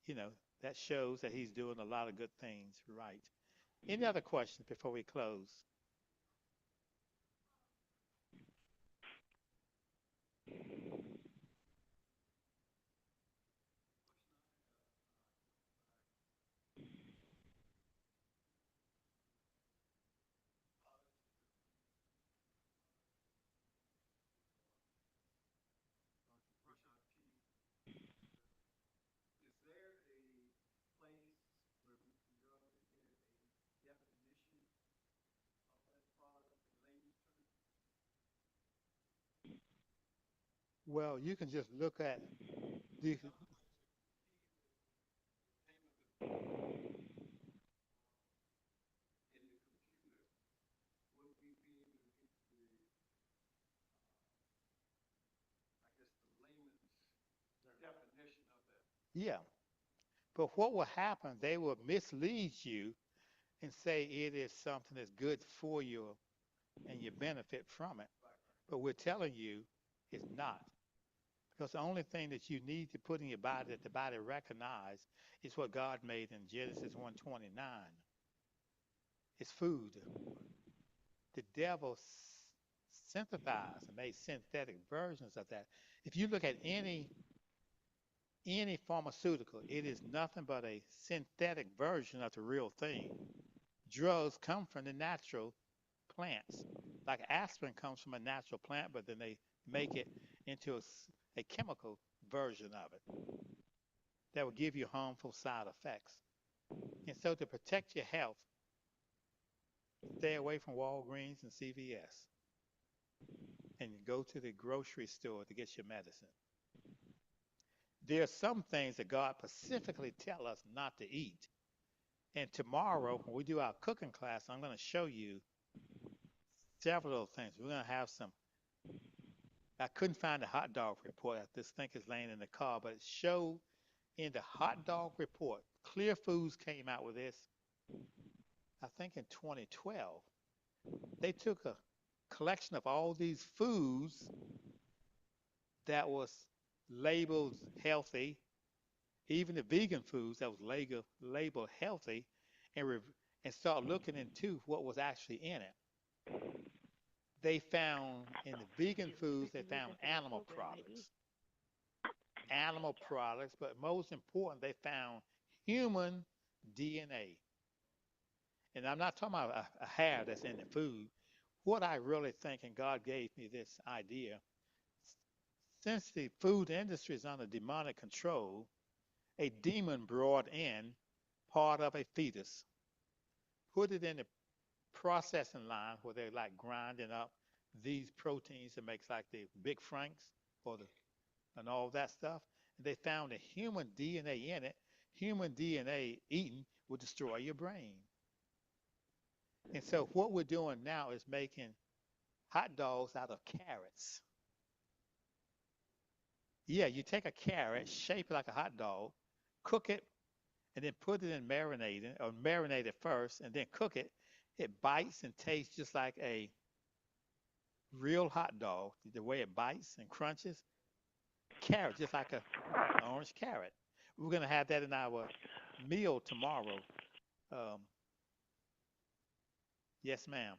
You know, that shows that he's doing a lot of good things right. Any other questions before we close? Well, you can just look at the, yeah. But what will happen, they will mislead you and say it is something that's good for you and you benefit from it. But we're telling you it's not. Because the only thing that you need to put in your body that the body recognizes is what God made in Genesis 1:29. It's food. The devil synthesized and made synthetic versions of that. If you look at any pharmaceutical, it is nothing but a synthetic version of the real thing. Drugs come from the natural plants. Like aspirin comes from a natural plant, but then they make it into a chemical version of it that will give you harmful side effects. And so to protect your health, stay away from Walgreens and CVS and go to the grocery store to get your medicine. There are some things that God specifically tell us not to eat. And tomorrow, when we do our cooking class, I'm going to show you several things. We're going to have some. I couldn't find the hot dog report. This thing is laying in the car, but it showed in the hot dog report. Clear Foods came out with this, I think in 2012. They took a collection of all these foods that was labeled healthy, even the vegan foods that was labeled healthy, and and start looking into what was actually in it. They found in the vegan Excuse me, foods, they freaking lose found that in the program, maybe. animal products, but most important, they found human DNA. And I'm not talking about a hair that's in the food. What I really think, and God gave me this idea, since the food industry is under demonic control, a demon brought in part of a fetus, put it in the processing line where they're like grinding up these proteins that makes like the big franks or the and all that stuff. And they found a human DNA in it. Human DNA eaten will destroy your brain. And so what we're doing now is making hot dogs out of carrots. Yeah, you take a carrot, shape it like a hot dog, cook it, and then put it in marinating or marinate it first and then cook it. It bites and tastes just like a real hot dog, the way it bites and crunches. Carrot, just like an orange carrot. We're going to have that in our meal tomorrow. Um, yes, ma'am.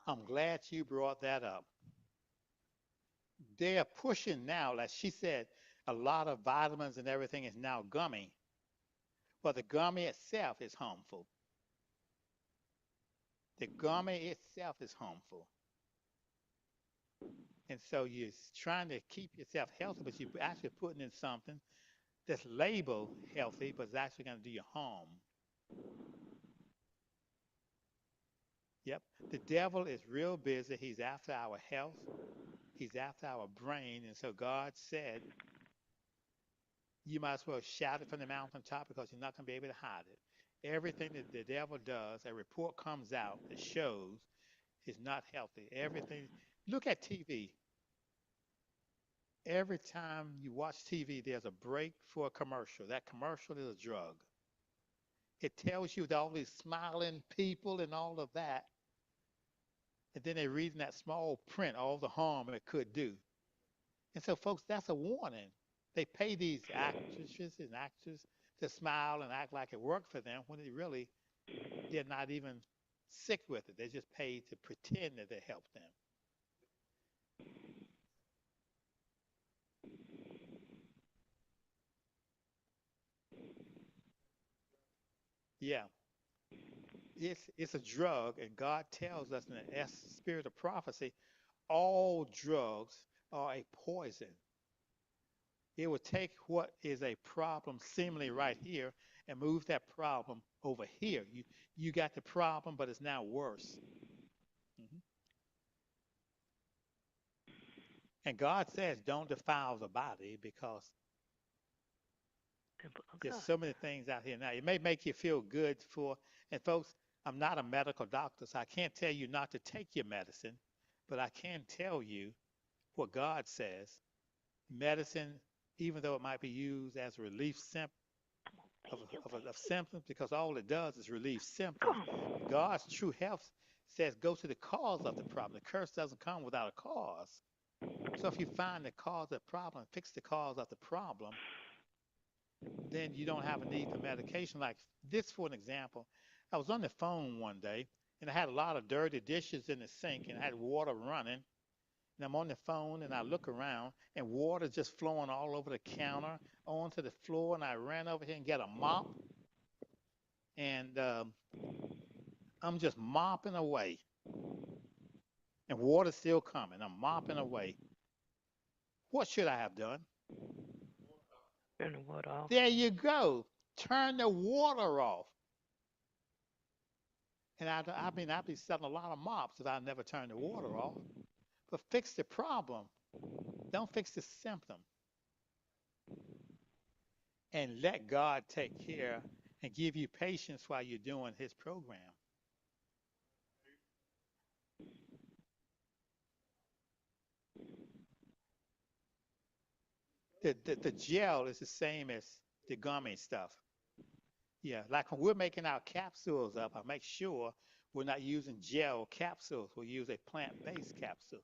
I'm glad you brought that up. They are pushing now, like she said, a lot of vitamins and everything is now gummy, but the gummy itself is harmful. The gummy itself is harmful. And so you're trying to keep yourself healthy, but you're actually putting in something that's labeled healthy, but it's actually going to do you harm. Yep. The devil is real busy. He's after our health. He's after our brain. And so God said, you might as well shout it from the mountaintop because you're not going to be able to hide it. Everything that the devil does, a report comes out that shows is not healthy. Everything. Look at TV. Every time you watch TV, there's a break for a commercial. That commercial is a drug. It tells you that all these smiling people and all of that, and then they read in that small print all the harm it could do. And so, folks, that's a warning. They pay these actresses and actors to smile and act like it worked for them when they're not even sick with it. They're just paid to pretend that they help them. Yeah, it's a drug, and God tells us in the spirit of prophecy, all drugs are a poison. It will take what is a problem seemingly right here and move that problem over here. You got the problem, but it's now worse. Mhm. And God says, don't defile the body because Temple of there's God. so many things out here now. It may make you feel good for, and folks, I'm not a medical doctor, so I can't tell you not to take your medicine, but I can tell you what God says. Medicine, even though it might be used as a relief Thank you. of symptoms, because all it does is relieve symptoms. Come on. God's true health says go to the cause of the problem. The curse doesn't come without a cause. So if you find the cause of the problem, fix the cause of the problem, then you don't have a need for medication. Like this, for an example, I was on the phone one day and I had a lot of dirty dishes in the sink and I had water running. And I'm on the phone and I look around and water just flowing all over the counter onto the floor. And I ran over here and get a mop and I'm just mopping away. And water's still coming. I'm mopping away. What should I have done? Turn the water off. There you go. Turn the water off. And I'd be selling a lot of mops if I never turned the water off. But fix the problem. Don't fix the symptom. And let God take care and give you patience while you're doing his program. The gel is the same as the gummy stuff. Yeah, like when we're making our capsules up, I make sure we're not using gel capsules. We use a plant-based capsule.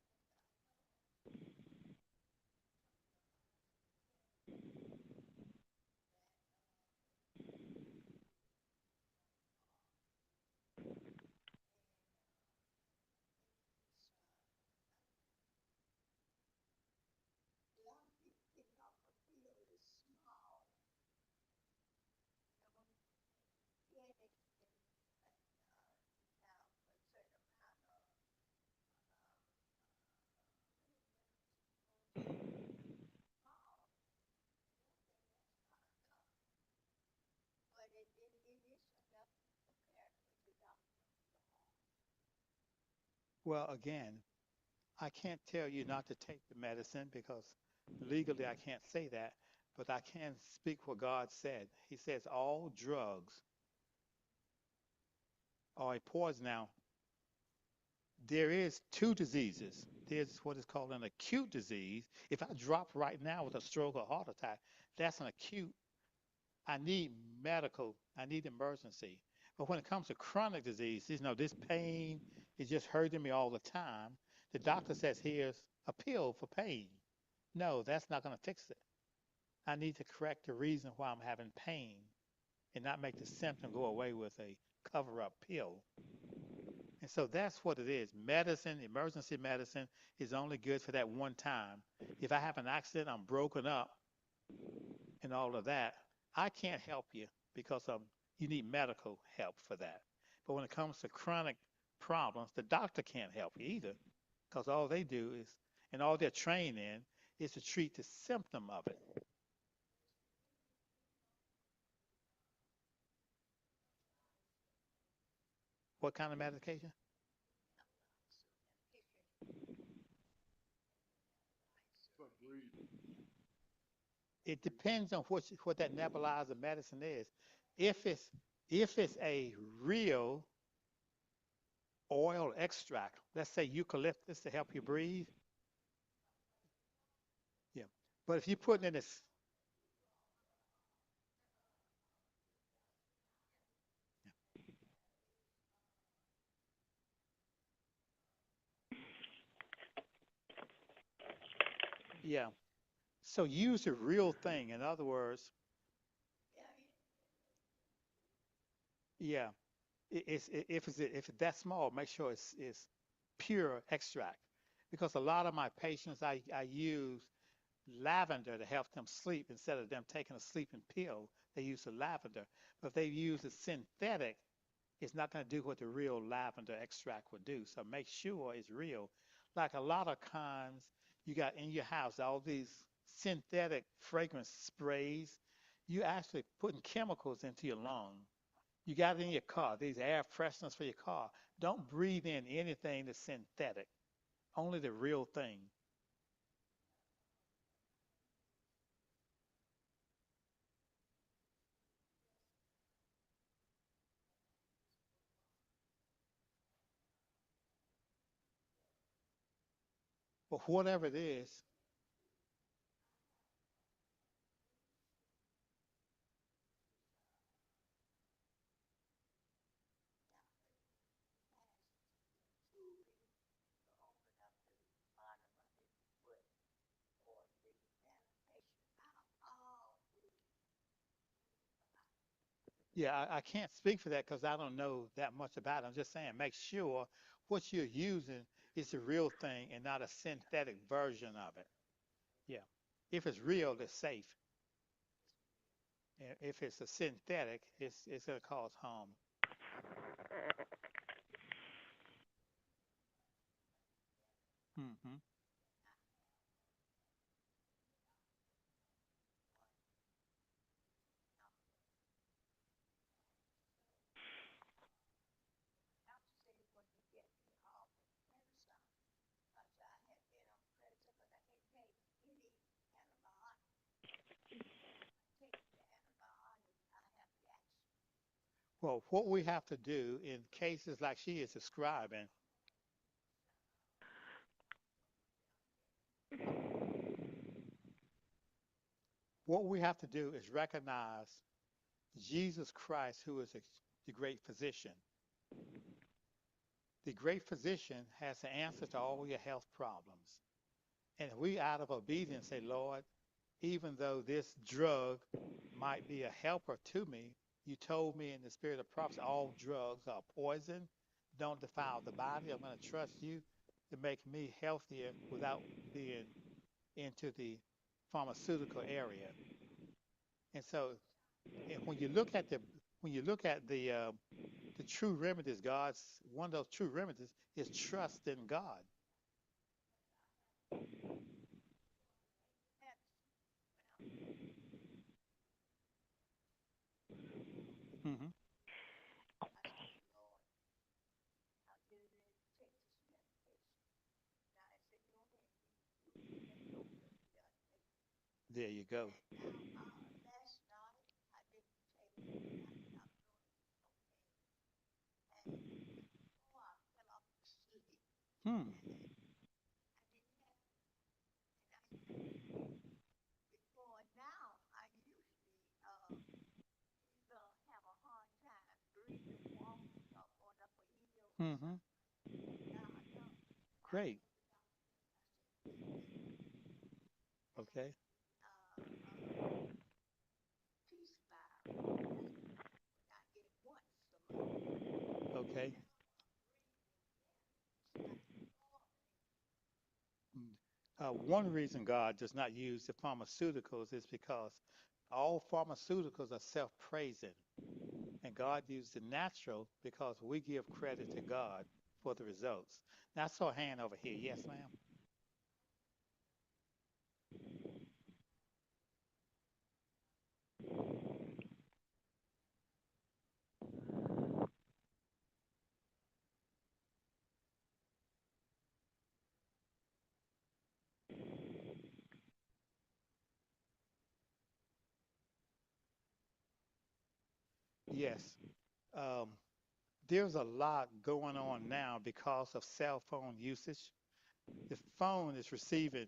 Well, again, I can't tell you not to take the medicine because legally I can't say that, but I can speak what God said. He says all drugs are a poison. Now, there is two diseases. There's what is called an acute disease. If I drop right now with a stroke or heart attack, that's an acute. I need medical. I need emergency. But when it comes to chronic disease, this pain is just hurting me all the time. The doctor says, here's a pill for pain. No, that's not going to fix it. I need to correct the reason why I'm having pain and not make the symptom go away with a cover up pill. And so that's what it is. Medicine, emergency medicine, is only good for that one time. If I have an accident, I'm broken up and all of that, I can't help you because you need medical help for that. But when it comes to chronic problems, the doctor can't help you either because all they do is, and all they're trained in, is to treat the symptom of it. What kind of medication? It depends on what that nebulizer medicine is. If it's if it's a real oil extract, let's say eucalyptus to help you breathe, yeah. But if you put in this, yeah. So use the real thing. In other words, yeah. If it's that small, make sure it's pure extract. Because a lot of my patients, I use lavender to help them sleep instead of them taking a sleeping pill. They use the lavender. But if they use a synthetic, it's not going to do what the real lavender extract would do. So make sure it's real. Like a lot of times you got in your house all these synthetic fragrance sprays. You actually putting chemicals into your lung. You got it in your car, these air fresheners for your car. Don't breathe in anything that's synthetic. Only the real thing. But whatever it is, yeah, I can't speak for that because I don't know that much about it. I'm just saying, make sure what you're using is the real thing and not a synthetic version of it. Yeah. If it's real, it's safe. If it's a synthetic, it's going to cause harm. Hmm. Well, what we have to do in cases like she is describing, what we have to do is recognize Jesus Christ, who is the great physician. The great physician has the answer to all your health problems. And we, out of obedience, say, Lord, even though this drug might be a helper to me, you told me in the spirit of prophecy, all drugs are poison, don't defile the body. I'm going to trust you to make me healthier without being into the pharmaceutical area. And so, and when you look at the true remedies, God's one of those true remedies is trust in God. Hmm. Okay. There you go. Hmm. Mm-hmm. Great. Okay. Okay. Mm. One reason God does not use the pharmaceuticals is because all pharmaceuticals are self-praising, and God used the natural because we give credit to God for the results. Now, I saw a hand over here. Yes, ma'am. Yes. Um, there's a lot going on now because of cell phone usage. The phone is receiving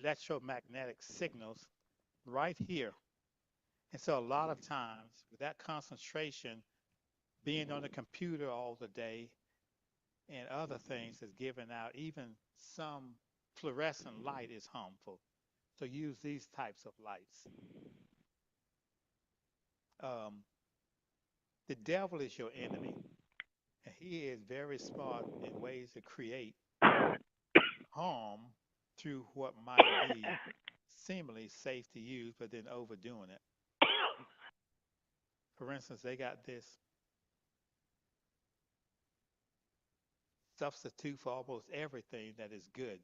electromagnetic signals right here. And so a lot of times with that concentration, being on the computer all the day and other things is giving out, even some fluorescent light is harmful. So use these types of lights. Um, the devil is your enemy, and he is very smart in ways to create harm through what might be seemingly safe to use, but then overdoing it. For instance, they got this substitute for almost everything that is good.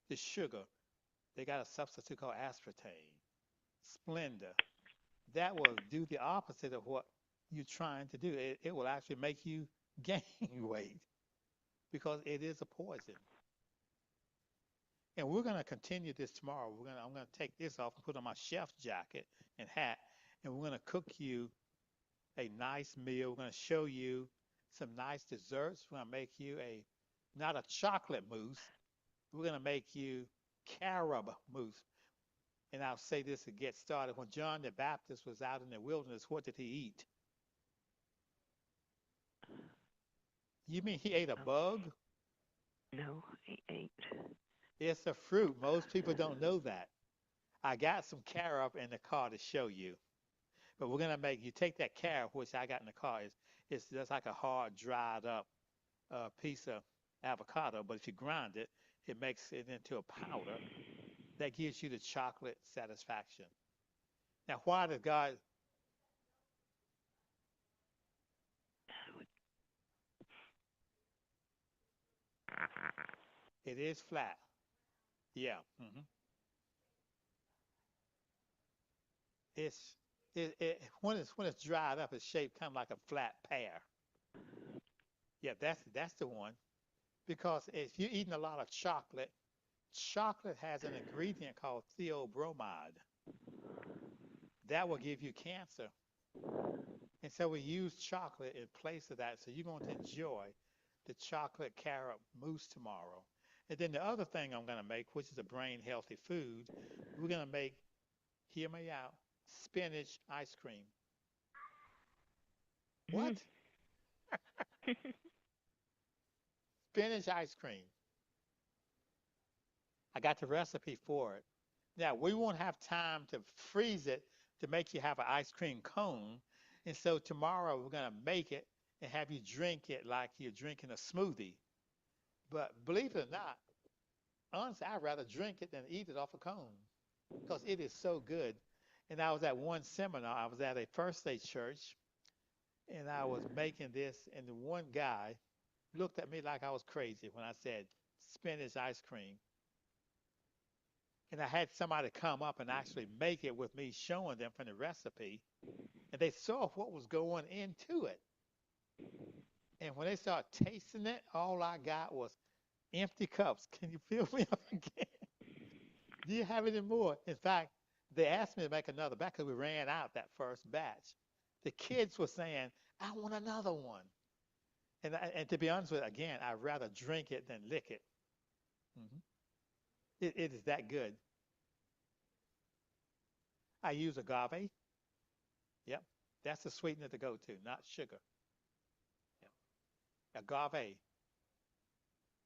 The sugar, they got a substitute called aspartame, Splenda. That will do the opposite of what you're trying to do. It will actually make you gain weight because it is a poison. And we're going to continue this tomorrow. I'm going to take this off and put on my chef jacket and hat, and we're going to cook you a nice meal. We're going to show you some nice desserts. We're going to make you a not a chocolate mousse. We're going to make you carob mousse. And I'll say this to get started. When John the Baptist was out in the wilderness, what did he eat? You mean he ate a Oh, bug? no, he ain't. It's a fruit. Most people don't know that. I got some carob in the car to show you. But we're gonna make you take that carob, which I got in the car. It's just like a hard, dried up piece of avocado. But if you grind it, it makes it into a powder that gives you the chocolate satisfaction. Now, why does God? It is flat. Yeah. It's when it's dried up, it's shaped kind of like a flat pear. Yeah, that's the one. Because if you're eating a lot of chocolate, chocolate has an ingredient called theobromide that will give you cancer. And so we use chocolate in place of that. So you're going to enjoy the chocolate carob mousse tomorrow. And then the other thing I'm going to make, which is a brain healthy food, we're going to make, hear me out, spinach ice cream. What? Spinach ice cream. I got the recipe for it. Now, we won't have time to freeze it to make you have an ice cream cone. And so tomorrow we're going to make it and have you drink it like you're drinking a smoothie. But believe it or not, honestly, I'd rather drink it than eat it off a cone because it is so good. And I was at one seminar, I was at a First Day church, and I was making this, and the one guy looked at me like I was crazy when I said spinach ice cream. And I had somebody come up and actually make it with me, showing them from the recipe, and they saw what was going into it. And when they started tasting it, all I got was empty cups. Can you fill me up again? Do you have any more? In fact, They asked me to make another batch because we ran out that first batch. The kids were saying, I want another one. And to be honest with you, again, I'd rather drink it than lick it. Hmm. It is that good. I use agave. Yep. That's the sweetener to go to, not sugar. Yep. Agave.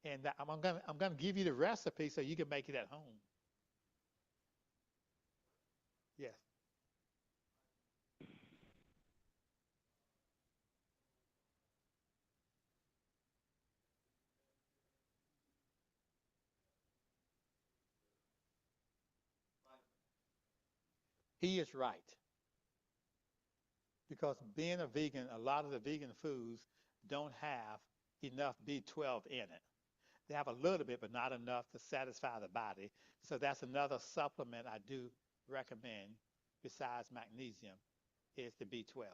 And I'm gonna give you the recipe so you can make it at home. Yes. He is right. Because being a vegan, a lot of the vegan foods don't have enough B12 in it. They have a little bit, but not enough to satisfy the body. So that's another supplement I do recommend besides magnesium is the B12.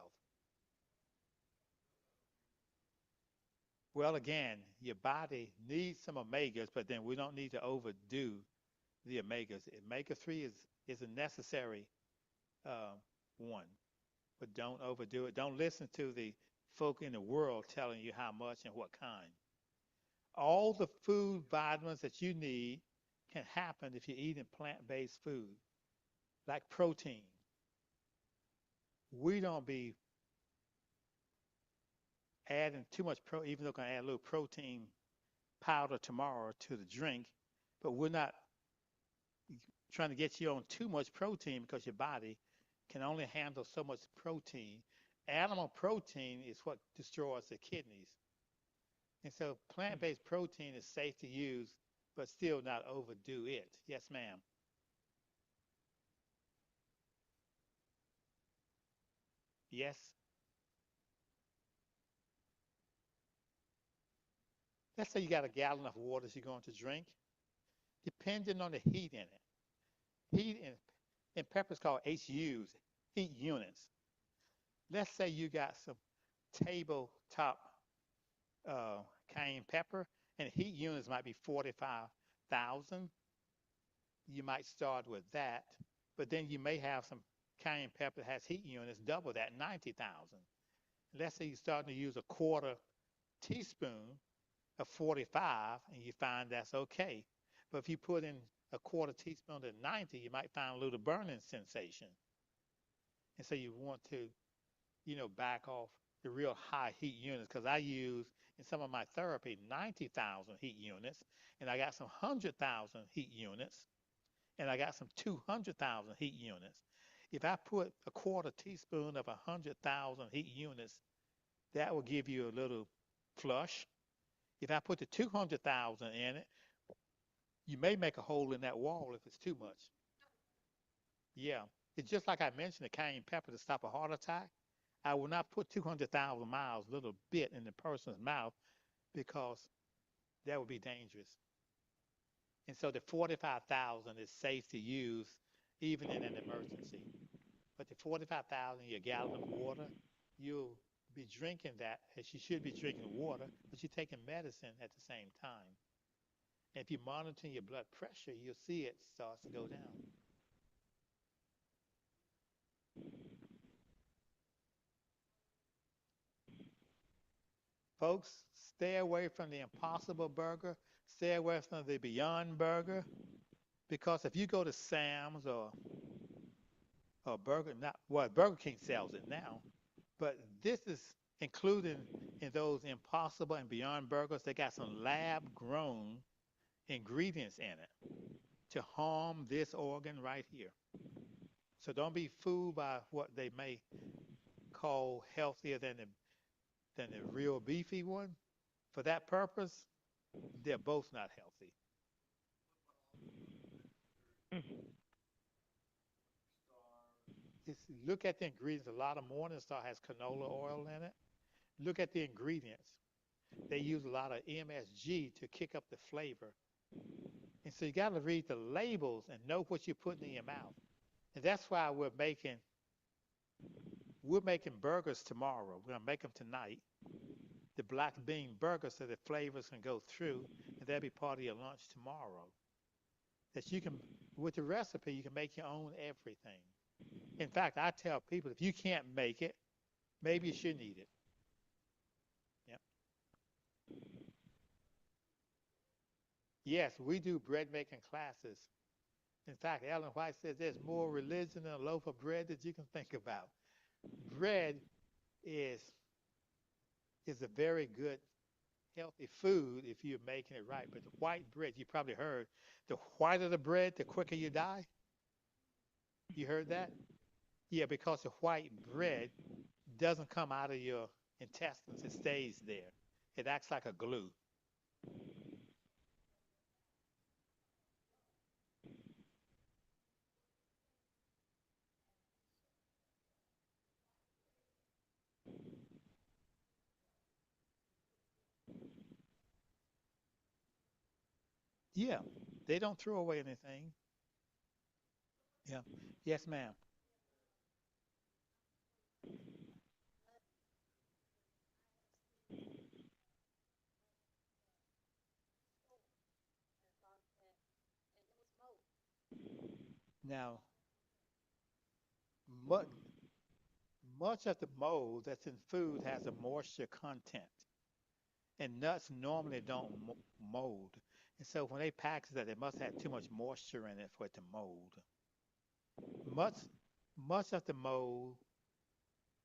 Well, again, your body needs some omegas, but then we don't need to overdo the omegas. Omega 3 is a necessary uh, one, but don't overdo it. Don't listen to the folk in the world telling you how much and what kind. All the food vitamins that you need can happen if you're eating plant-based food, like protein. We don't be adding too much even though we're gonna add a little protein powder tomorrow to the drink, but we're not trying to get you on too much protein because your body can only handle so much protein. Animal protein is what destroys the kidneys. And so plant-based protein is safe to use, but still not overdo it. Yes, ma'am. Yes. Let's say you got a gallon of water you're going to drink, depending on the heat in it. Heat in pepper is called HUs, heat units. Let's say you got some tabletop uh, cayenne pepper, and heat units might be 45,000. You might start with that, but then you may have some cayenne pepper that has heat units double that, 90,000. Let's say you're starting to use a quarter teaspoon of 45 and you find that's okay. But if you put in a quarter teaspoon of 90, you might find a little burning sensation. And so you want to, back off the real high heat units because I use in some of my therapy 90,000 heat units, and I got some 100,000 heat units, and I got some 200,000 heat units. If I put a quarter teaspoon of 100,000 heat units, that will give you a little flush. If I put the 200,000 in it, you may make a hole in that wall if it's too much. Yeah. It's just like I mentioned the cayenne pepper to stop a heart attack. I will not put 200,000 miles, little bit in the person's mouth because that would be dangerous. And so the 45,000 is safe to use even in an emergency. But the 45,000 in your gallon of water, you'll be drinking that as you should be drinking water, but you're taking medicine at the same time. And if you're monitoring your blood pressure, you'll see it starts to go down. Folks, stay away from the Impossible Burger. Stay away from the Beyond Burger because if you go to Sam's or Burger, not well, Burger King sells it now, but this is included in those Impossible and Beyond Burgers. They got some lab-grown ingredients in it to harm this organ right here. So don't be fooled by what they may call healthier than the real beefy one. For that purpose, they're both not healthy. Mm. It's, look at the ingredients. A lot of Morningstar has canola oil in it. Look at the ingredients. They use a lot of MSG to kick up the flavor. And so you got to read the labels and know what you're putting in your mouth. And that's why we're making burgers tomorrow. We're gonna make them tonight. The black bean burger so the flavors can go through, and that'll be part of your lunch tomorrow. that you can, with the recipe, you can make your own everything. In fact, I tell people if you can't make it, maybe you shouldn't eat it. Yep. Yes, we do bread making classes. In fact, Ellen White says there's more religion in a loaf of bread that you can think about. Bread is is a very good healthy food if you're making it right. But the white bread, you probably heard, the whiter the bread, the quicker you die. You heard that? Yeah, because the white bread doesn't come out of your intestines, it stays there. It acts like a glue. Yeah, they don't throw away anything. Yeah. Yes, ma'am. Now, much, much of the mold that's in food has a moisture content, and nuts normally don't mold. And so when they package that, they must have too much moisture in it for it to mold. Much, much of the mold,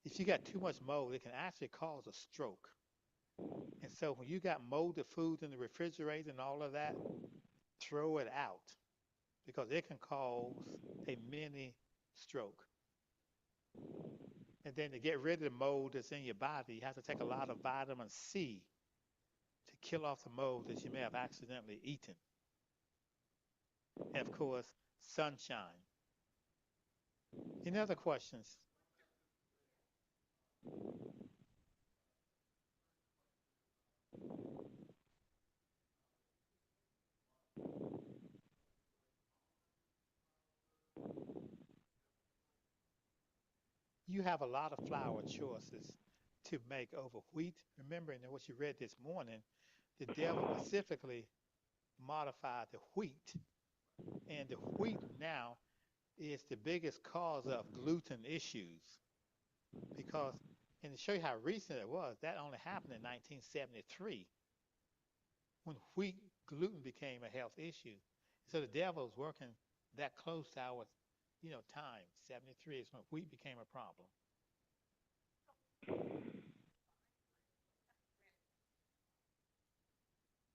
if you got too much mold, it can actually cause a stroke. And so when you got molded food in the refrigerator and all of that, throw it out because it can cause a mini stroke. And then to get rid of the mold that's in your body, you have to take a lot of vitamin C to kill off the mold that you may have accidentally eaten. And of course, sunshine. Any other questions? You have a lot of flour choices to make over wheat. Remembering that what you read this morning, the devil specifically modified the wheat. And the wheat now is the biggest cause of gluten issues because, and to show you how recent it was, that only happened in 1973 when wheat gluten became a health issue. So the devil is working that close to our, time. 73 is when wheat became a problem.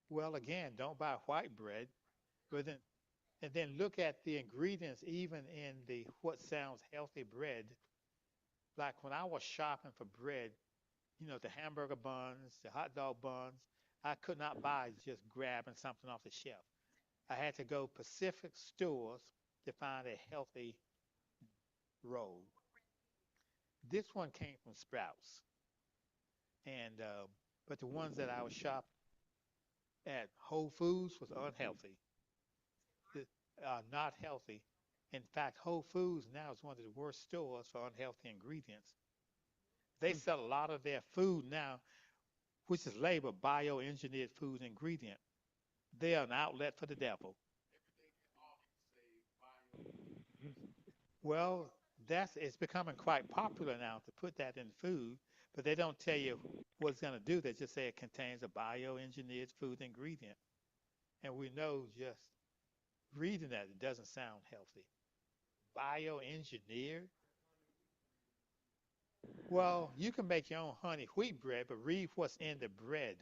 Well, again, don't buy white bread, but then and then look at the ingredients even in the what sounds healthy bread. Like when I was shopping for bread, the hamburger buns, the hot dog buns, I could not buy just grabbing something off the shelf. I had to go Pacific stores to find a healthy roll. This one came from Sprouts, and but the ones that I was shop at Whole Foods was unhealthy, not healthy. In fact, Whole Foods now is one of the worst stores for unhealthy ingredients. They sell a lot of their food now, which is labeled bioengineered food ingredient. They are an outlet for the devil. Well, that's it's becoming quite popular now to put that in food, but they don't tell you what it's going to do. They just say it contains a bioengineered food ingredient. And we know just reading that it doesn't sound healthy. Bioengineered? Well, you can make your own honey wheat bread, but read what's in the bread.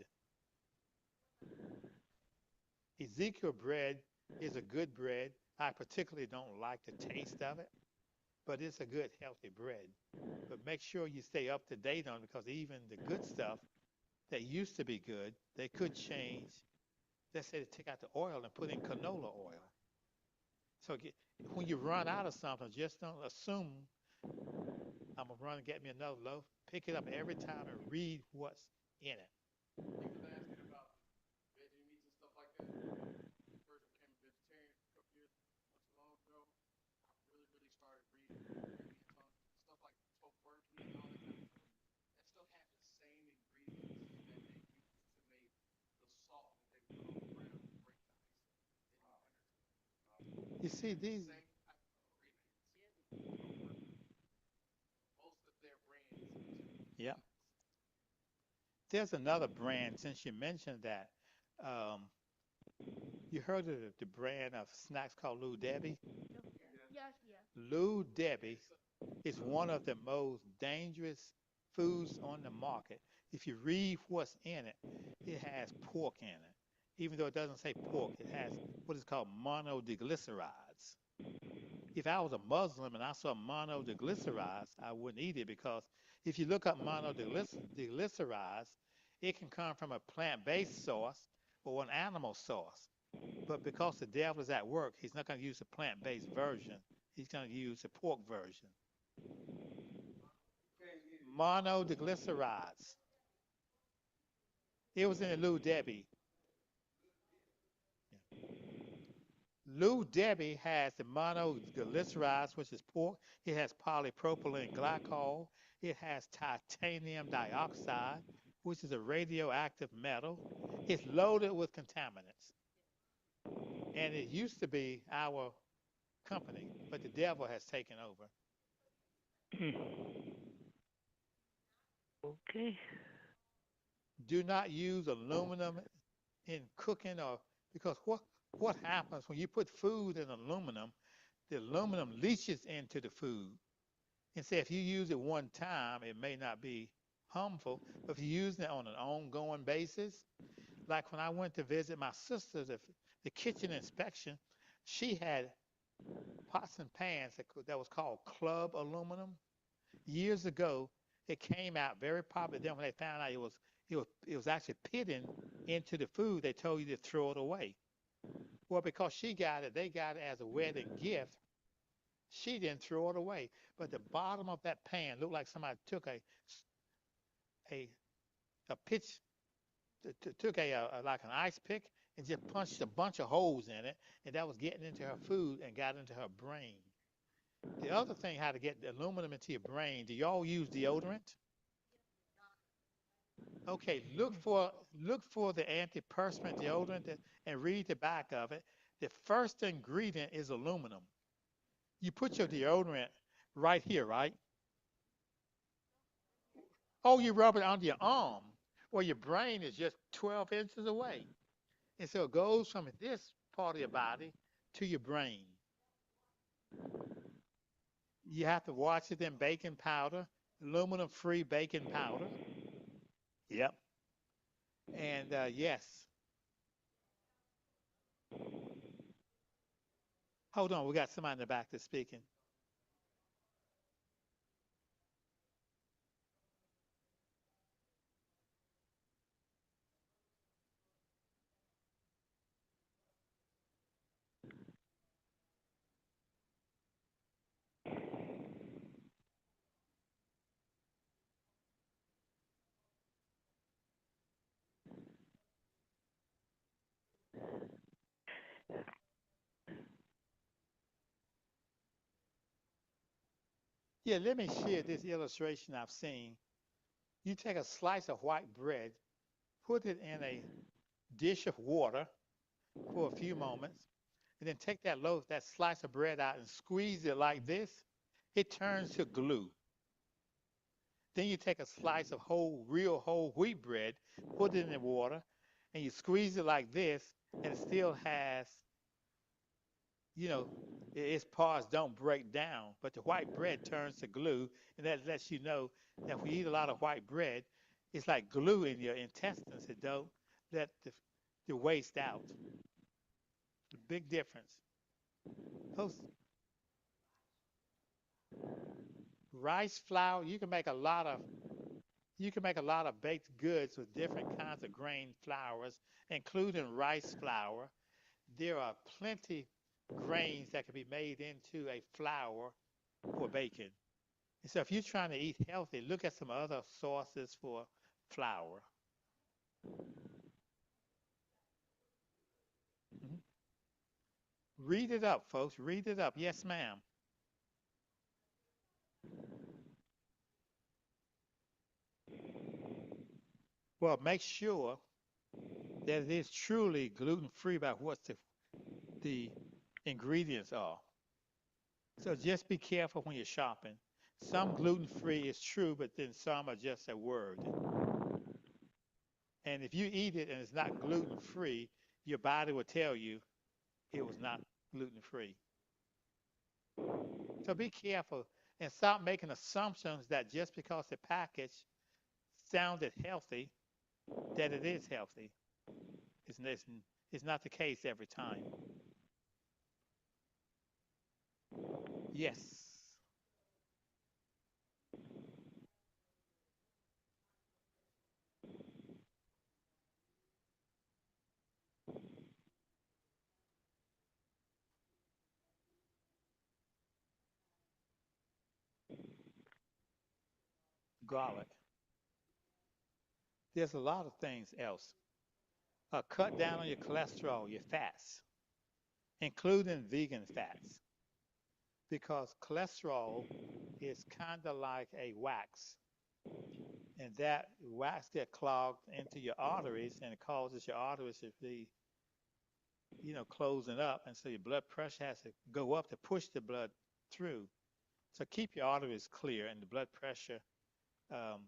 Ezekiel bread is a good bread. I particularly don't like the taste of it, but it's a good, healthy bread. But make sure you stay up to date on it because even the good stuff that used to be good, they could change. Let's say they take out the oil and put in canola oil. So when you run out of something, just don't assume I'm gonna run and get me another loaf. Pick it up every time and read what's in it. You see these. Yeah. There's another brand, since you mentioned that. Um, you heard of the brand of snacks called Lou Debbie? Yes, yes. Lou Debbie is one of the most dangerous foods on the market. If you read what's in it, it has pork in it. Even though it doesn't say pork, it has what is called monodiglycerides. If I was a Muslim and I saw monodiglycerides, I wouldn't eat it because if you look up monodiglycerides, it can come from a plant-based source or an animal source. But because the devil is at work, he's not going to use the plant-based version. He's going to use the pork version. Monodiglycerides. It was in the Lou Debbie. Lou Debbie has the monoglycerides, which is pork. It has polypropylene glycol. It has titanium dioxide, which is a radioactive metal. It's loaded with contaminants. And it used to be our company, but the devil has taken over. Okay. Do not use aluminum in cooking or because what happens when you put food in aluminum, the aluminum leaches into the food. And say if you use it one time, it may not be harmful, but if you use it on an ongoing basis, like when I went to visit my sister, the kitchen inspection, she had pots and pans that was called club aluminum. Years ago, it came out very popular. Then when they found out it was actually pitting into the food, they told you to throw it away. Well, because she got it, they got it as a wedding gift. She didn't throw it away, but the bottom of that pan looked like somebody took a a pitch, took like an ice pick and just punched a bunch of holes in it, and that was getting into her food and got into her brain. The other thing, how to get the aluminum into your brain. Do y'all use deodorant? Okay, look for the antiperspirant deodorant and read the back of it. The first ingredient is aluminum. You put your deodorant right here, right? Oh, you rub it under your arm. Well, your brain is just 12 inches away. And so it goes from this part of your body to your brain. You have to wash it in baking powder, aluminum free baking powder. Yep. And yes, hold on, we got somebody in the back that's speaking. Yeah, let me share this illustration I've seen. You take a slice of white bread, put it in a dish of water for a few moments, and then take that slice of bread out and squeeze it like this. It turns to glue. Then you take a slice of real whole wheat bread, put it in the water, and you squeeze it like this, and it still has, you know, its parts don't break down, but the white bread turns to glue, and that lets you know that if you eat a lot of white bread, it's like glue in your intestines. It don't let the waste out. The big difference. Those rice flour, you can make a lot of baked goods with different kinds of grain flours, including rice flour. There are plenty grains that can be made into a flour for baking. And so if you're trying to eat healthy, look at some other sources for flour. Mhm. Read it up, folks. Read it up. Yes, ma'am. Well, make sure that it is truly gluten free by what's the ingredients are. So just be careful when you're shopping. Some gluten free is true, but then some are just a word. And if you eat it and it's not gluten free, your body will tell you it was not gluten free. So be careful and stop making assumptions that just because the package sounded healthy, that it is healthy. It's not the case every time. Yes, garlic. There's a lot of things else. Cut down on your cholesterol, your fats, including vegan fats, because cholesterol is kind of like a wax, and that wax get clogged into your arteries, and it causes your arteries to be, closing up, and so your blood pressure has to go up to push the blood through. So keep your arteries clear, and the blood pressure um,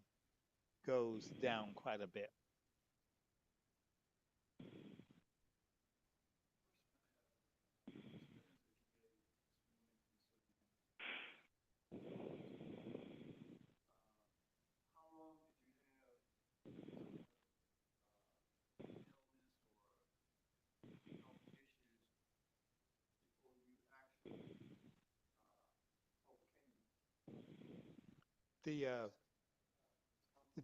goes down quite a bit. The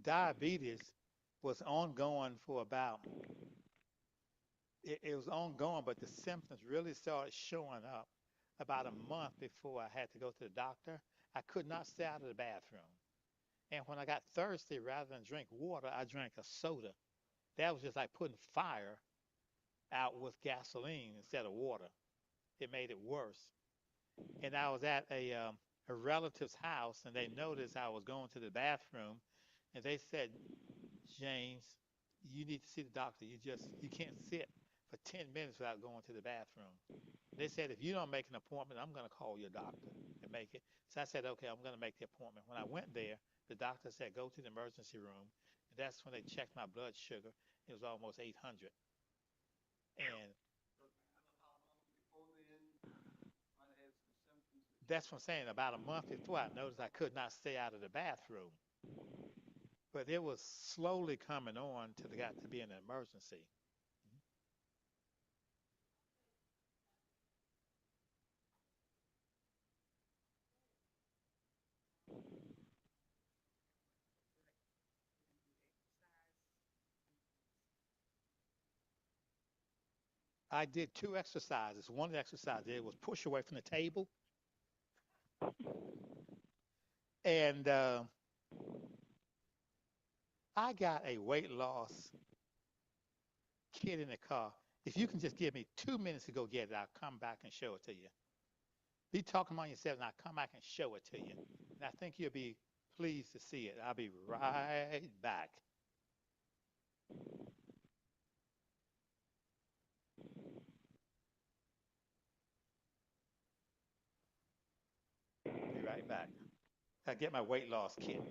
diabetes was ongoing for about it was ongoing, but the symptoms really started showing up about a month before I had to go to the doctor. I could not stay out of the bathroom. And when I got thirsty, rather than drink water, I drank a soda. That was just like putting fire out with gasoline instead of water. It made it worse. And I was at a relative's house, and they noticed I was going to the bathroom, and they said, James, you need to see the doctor. You can't sit for 10 minutes without going to the bathroom. They said, if you don't make an appointment, I'm going to call your doctor and make it. So I said, okay, I'm going to make the appointment. When I went there, the doctor said, go to the emergency room. And that's when they checked my blood sugar. It was almost 800. And that's what I'm saying. About a month before, I noticed I could not stay out of the bathroom. But it was slowly coming on till it got to be an emergency. I did two exercises. One of the exercises I did was push away from the table. And I got a weight loss kit in the car. If you can just give me 2 minutes to go get it, I'll come back and show it to you. Be talking about yourself, and I'll come back and show it to you. And I think you'll be pleased to see it. I'll be right back. Be right back. I get my weight loss kit.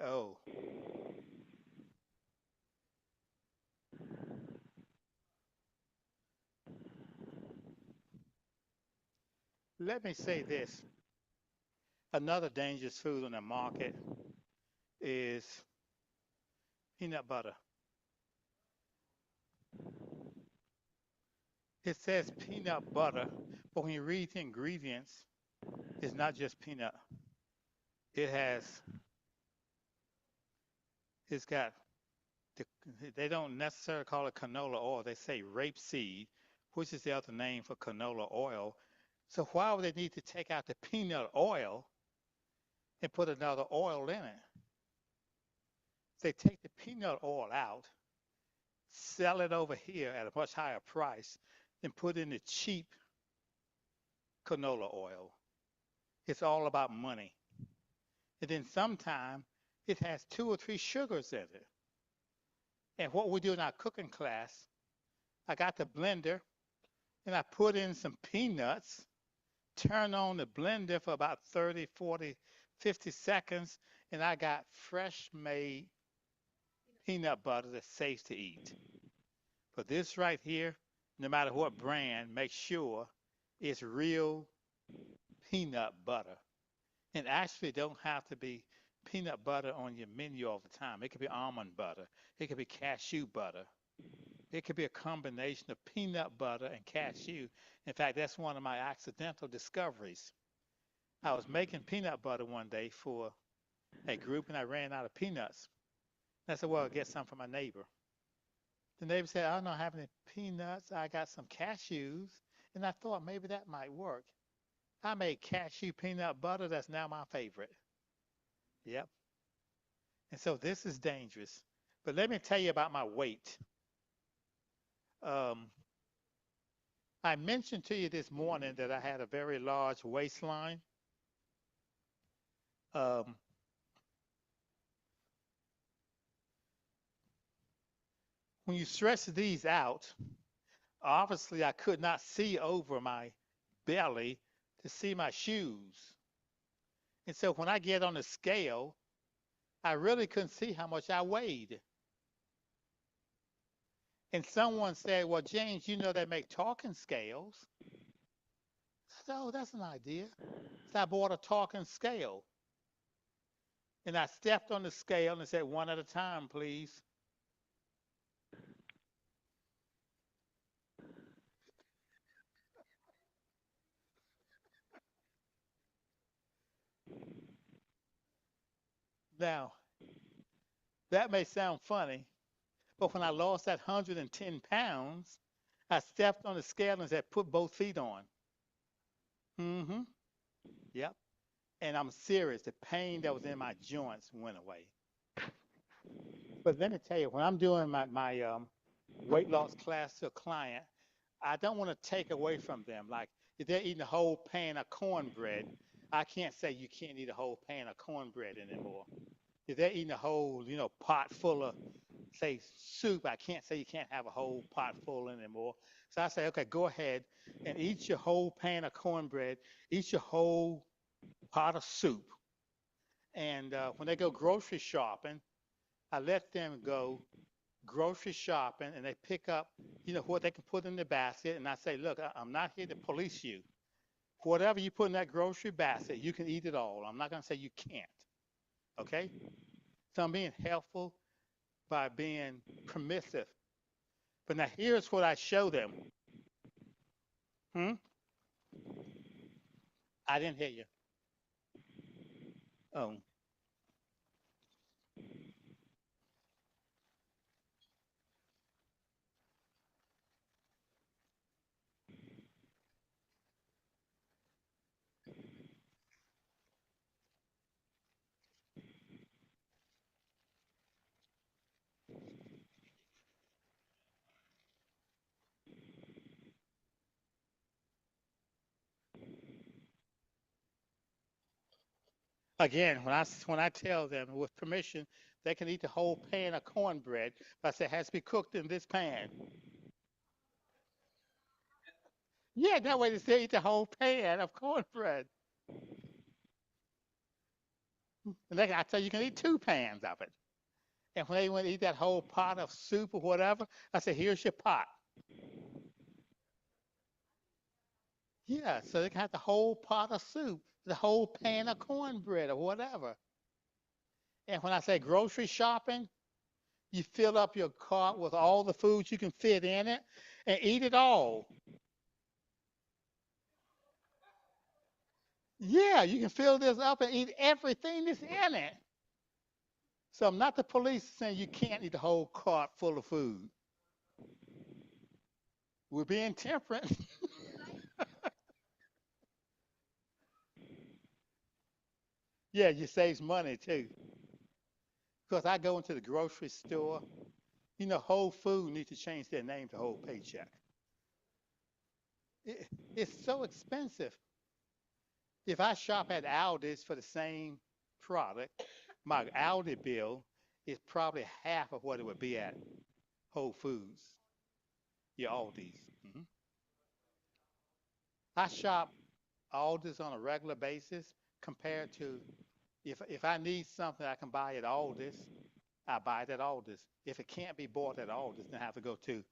Oh, let me say this. Another dangerous food on the market is peanut butter. It says peanut butter, but when you read the ingredients, it's not just peanut. It has, it's got, the, they don't necessarily call it canola oil. They say rapeseed, which is the other name for canola oil. So why would they need to take out the peanut oil and put another oil in it? They take the peanut oil out, sell it over here at a much higher price, and put in the cheap canola oil. It's all about money. And then sometimes it has two or three sugars in it. And what we do in our cooking class, I got the blender and I put in some peanuts, turn on the blender for about 30, 40, 50 seconds, and I got fresh made peanut butter that's safe to eat. But this right here, no matter what brand, make sure it's real peanut butter. And actually don't have to be peanut butter on your menu all the time. It could be almond butter. It could be cashew butter. It could be a combination of peanut butter and cashew. In fact, that's one of my accidental discoveries. I was making peanut butter one day for a group and I ran out of peanuts. I said, well, I'll get some from my neighbor. The neighbor said, I don't have any peanuts. I got some cashews. And I thought maybe that might work. I made cashew peanut butter. That's now my favorite. Yep. And so this is dangerous. But let me tell you about my weight. Um, I mentioned to you this morning that I had a very large waistline. Um, when you stretch these out, obviously I could not see over my belly to see my shoes. And so when I get on the scale, I really couldn't see how much I weighed. And someone said, well, James, you know they make talking scales. I said, oh, that's an idea. So I bought a talking scale. And I stepped on the scale and said, one at a time, please. Now, that may sound funny, but when I lost that 110 pounds, I stepped on the scale and said, put both feet on. Mm-hmm. Yep. And I'm serious. The pain that was in my joints went away. But let me tell you, when I'm doing my weight loss class to a client, I don't want to take away from them. Like if they're eating a whole pan of cornbread, I can't say you can't eat a whole pan of cornbread anymore. If they're eating a whole, pot full of, say, soup, I can't say you can't have a whole pot full anymore. So I say, okay, go ahead and eat your whole pan of cornbread, eat your whole pot of soup. And when they go grocery shopping, I let them go grocery shopping and they pick up, what they can put in the basket. And I say, look, I'm not here to police you. Whatever you put in that grocery basket, you can eat it all. I'm not going to say you can't. Okay? So I'm being helpful by being permissive. But now here's what I show them. Hmm? I didn't hear you. Oh. Again, when I tell them with permission, they can eat the whole pan of cornbread, but I say it has to be cooked in this pan. Yeah, that way they still eat the whole pan of cornbread. And I tell you, you can eat 2 pans of it. And when they want to eat that whole pot of soup or whatever, I say, here's your pot. Yeah, so they can have the whole pot of soup, the whole pan of cornbread or whatever. And when I say grocery shopping, you fill up your cart with all the foods you can fit in it and eat it all. Yeah, you can fill this up and eat everything that's in it. So I'm not the police saying you can't eat the whole cart full of food. We're being temperate. Yeah, you saves money too. Because I go into the grocery store, Whole Food needs to change their name to Whole Paycheck. It, it's so expensive. If I shop at Aldi's for the same product, my Aldi bill is probably half of what it would be at Whole Foods, your Aldi's. I shop Aldi's on a regular basis compared to if I need something I can buy at Aldi's, I buy it at Aldi's. If it can't be bought at Aldi's, then I have to go to,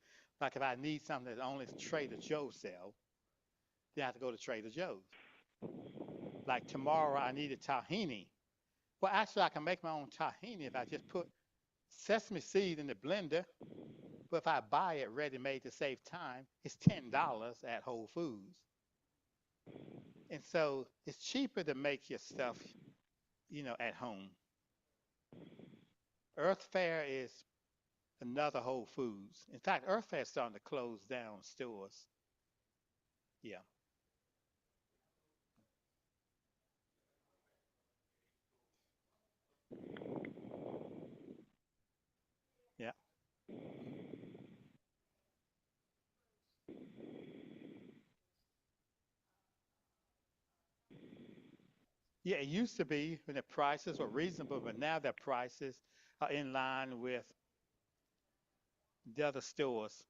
like if I need something that only Trader Joe sell, then I have to go to Trader Joe's. Like tomorrow I need a tahini. Well, actually I can make my own tahini if I just put sesame seed in the blender. But if I buy it ready made to save time, it's $10 at Whole Foods. And so it's cheaper to make your stuff, at home. Earth Fare is another Whole Foods. In fact, Earth Fare is starting to close down stores. Yeah, yeah. Mhm. Yeah, it used to be when the prices were reasonable, but now their prices are in line with the other stores.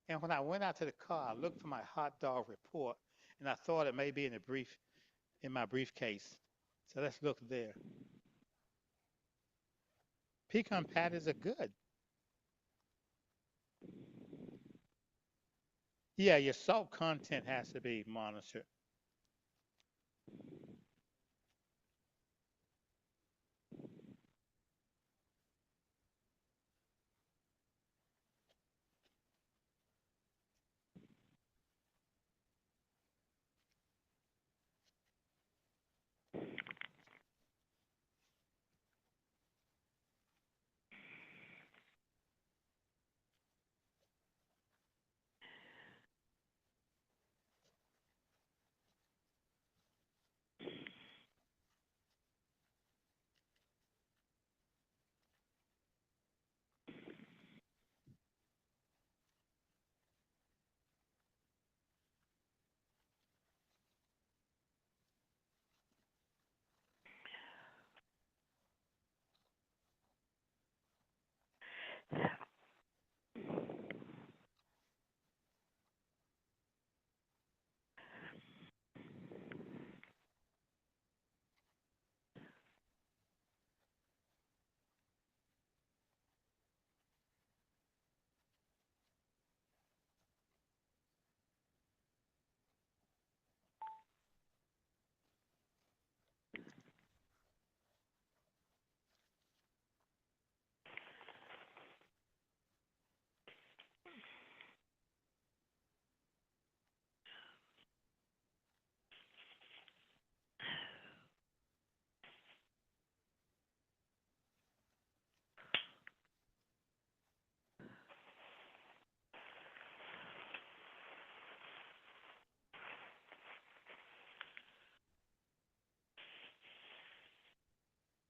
And when I went out to the car, I looked for my hot dog report, and I thought it may be in my briefcase. So let's look there. Pecan patties are good. Yeah, your salt content has to be monitored.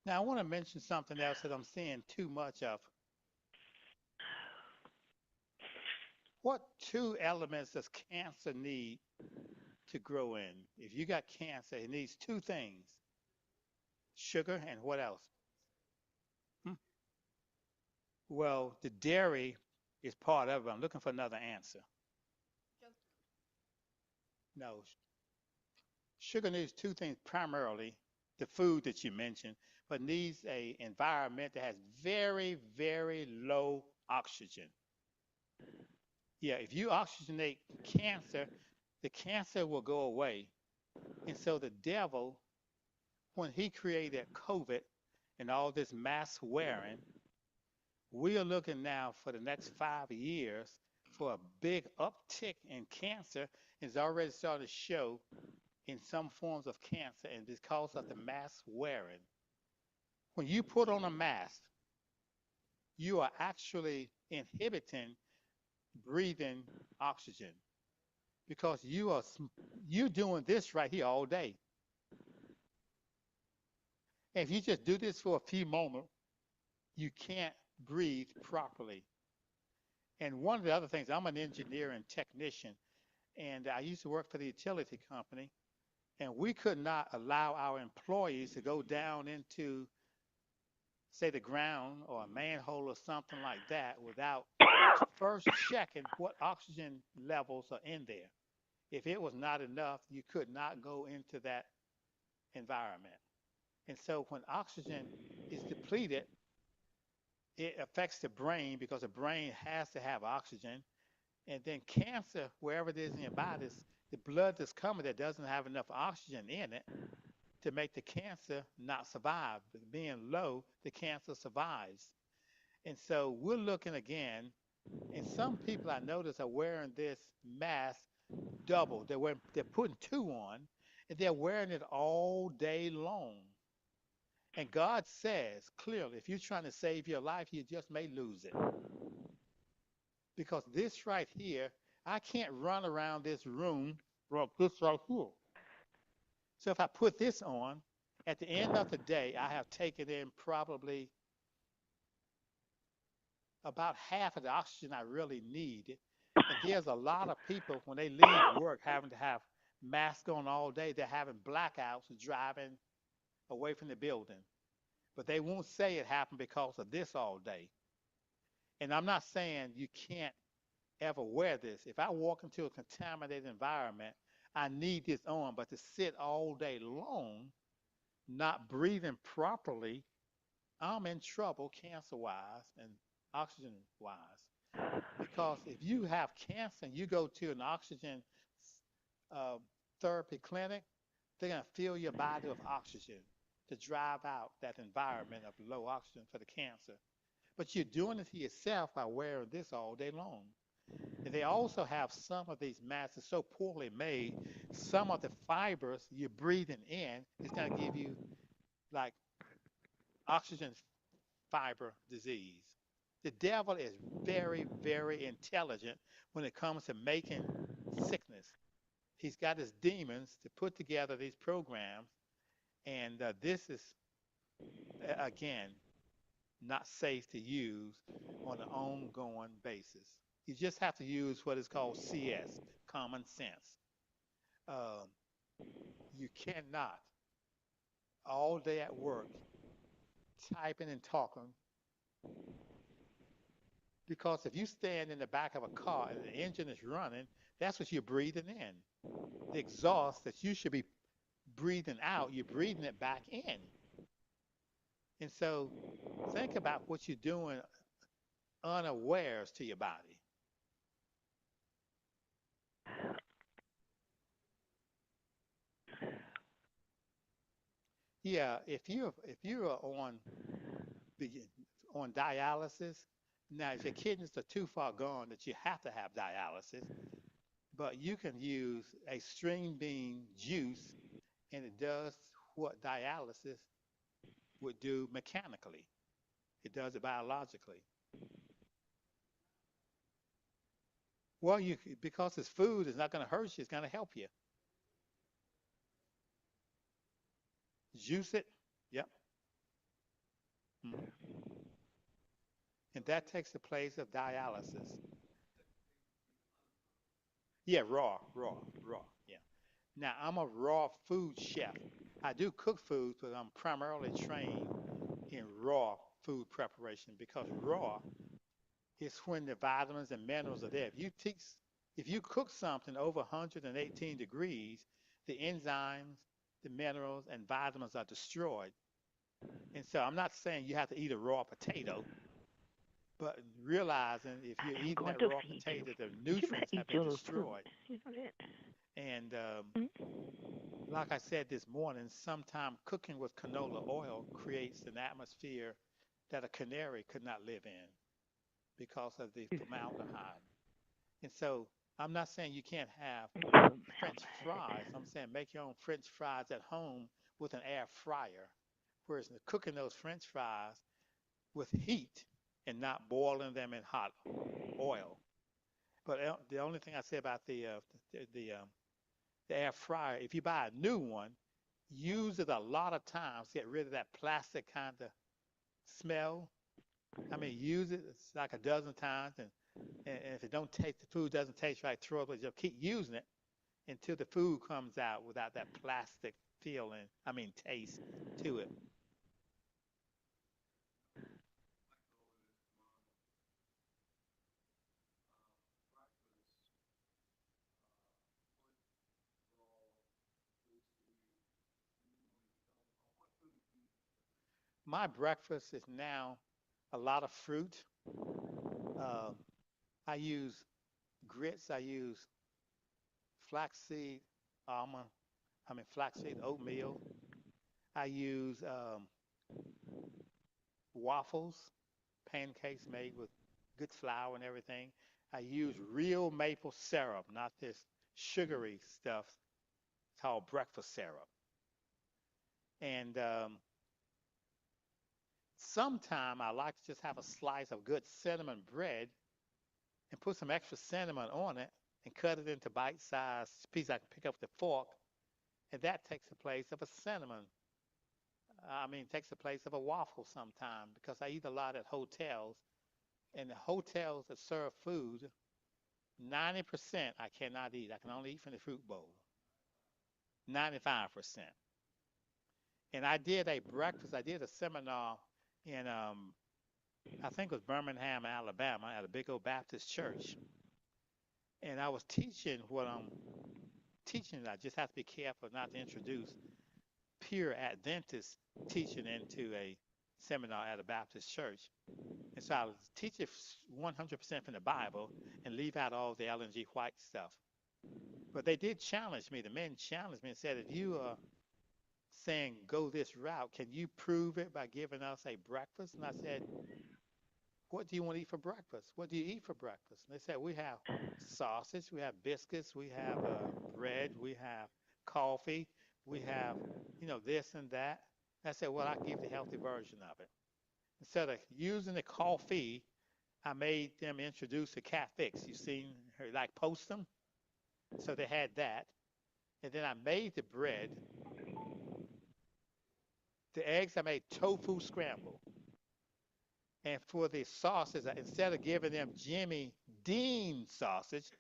Now, I want to mention something else that I'm seeing too much of. What two elements does cancer need to grow in? If you got cancer, it needs two things: sugar and what else? Hmm? Well, the dairy is part of it. I'm looking for another answer. No, sugar needs two things primarily: the food that you mentioned, but needs a environment that has very, very low oxygen. Yeah, if you oxygenate cancer, the cancer will go away. And so the devil, when he created COVID and all this mask wearing, we are looking now for the next 5 years for a big uptick in cancer. It's already started to show in some forms of cancer, and because of the mask wearing. When you put on a mask, you are actually inhibiting breathing oxygen because you doing this right here all day. If you just do this for a few moments, you can't breathe properly. And one of the other things, I'm an engineer and technician, and I used to work for the utility company, and we could not allow our employees to go down into, say, the ground or a manhole or something like that without first checking what oxygen levels are in there. If it was not enough, you could not go into that environment. And so when oxygen is depleted, it affects the brain because the brain has to have oxygen. And then cancer, wherever it is in your body, the blood that's coming that doesn't have enough oxygen in it to make the cancer not survive. But being low, the cancer survives. And so we're looking again, and some people I notice are wearing this mask double. They're putting two on, and they're wearing it all day long. And God says clearly, if you're trying to save your life, you just may lose it. Because this right here, I can't run around this room like this right here. So if I put this on, at the end of the day, I have taken in probably about half of the oxygen I really need. And there's a lot of people when they leave work having to have masks on all day. They're having blackouts driving away from the building. But they won't say it happened because of this all day. And I'm not saying you can't ever wear this. If I walk into a contaminated environment, I need this on. But to sit all day long, not breathing properly, I'm in trouble cancer wise and oxygen wise. Because if you have cancer and you go to an oxygen uh, therapy clinic, they're going to fill your body with oxygen to drive out that environment of low oxygen for the cancer. But you're doing it to yourself by wearing this all day long. And they also have some of these masks so poorly made, some of the fibers you're breathing in is going to give you like oxygen fiber disease. The devil is very, very intelligent when it comes to making sickness. He's got his demons to put together these programs, and this is, again, not safe to use on an ongoing basis. You just have to use what is called CS, common sense. Um, you cannot all day at work typing and talking because if you stand in the back of a car and the engine is running, that's what you're breathing in. The exhaust that you should be breathing out, you're breathing it back in. And so think about what you're doing unawares to your body. Yeah, if you're the on dialysis, now if your kidneys are too far gone that you have to have dialysis, but you can use a string bean juice and it does what dialysis would do mechanically. It does it biologically. Well, you because it's food, it's not going to hurt you. It's going to help you. Juice it. Yep. Mhm. And that takes the place of dialysis. Yeah, raw. Yeah. Now I'm a raw food chef. I do cook foods, but I'm primarily trained in raw food preparation because raw is when the vitamins and minerals are there. If you teach If you cook something over 118 degrees, the enzymes, the minerals, and vitamins are destroyed. And so I'm not saying you have to eat a raw potato, but realizing if you're I'm eating going that to raw feed you. potato, the You better nutrients eat have been your little food. destroyed. You know that? And Mm? like I said this morning, sometimes cooking with canola oil creates an atmosphere that a canary could not live in because of the formaldehyde. And so I'm not saying you can't have French fries. I'm saying make your own French fries at home with an air fryer. Whereas cooking those French fries with heat and not boiling them in hot oil. But the only thing I say about the air fryer, if you buy a new one, use it a lot of times, get rid of that plastic kind of smell. I mean, use it like a dozen times, and if it don't taste, the food doesn't taste right, throw it away. Just keep using it until the food comes out without that plastic feeling, I mean, taste to it. My breakfast is now a lot of fruit. Uh, I use grits. I use flaxseed almond. I mean flaxseed oatmeal. I use waffles, pancakes made with good flour and everything. I use real maple syrup, not this sugary stuff called breakfast syrup. And sometime I like to just have a slice of good cinnamon bread and put some extra cinnamon on it and cut it into bite-sized pieces I can pick up with a fork, and that takes the place of a cinnamon. I mean, takes the place of a waffle sometime because I eat a lot at hotels, and the hotels that serve food, 90% I cannot eat. I can only eat from the fruit bowl. 95%. And I did a breakfast. I did a seminar in I think it was Birmingham, Alabama, at a big old Baptist church. And I was teaching what I'm teaching. I just have to be careful not to introduce pure Adventist teaching into a seminar at a Baptist church. And so I was teaching 100% from the Bible and leave out all the Ellen G. White stuff. But they did challenge me. The men challenged me and said, if you are saying go this route, can you prove it by giving us a breakfast? And I said, what do you want to eat for breakfast? What do you eat for breakfast? And they said, we have sausage, we have biscuits, we have bread, we have coffee, we have, this and that. And I said, well, I can give the healthy version of it. Instead of using the coffee, I made them introduce the cat fix. You seen her like post them? So they had that. And then I made the bread. The eggs, I made tofu scramble. And for the sauces, instead of giving them Jimmy Dean sausage,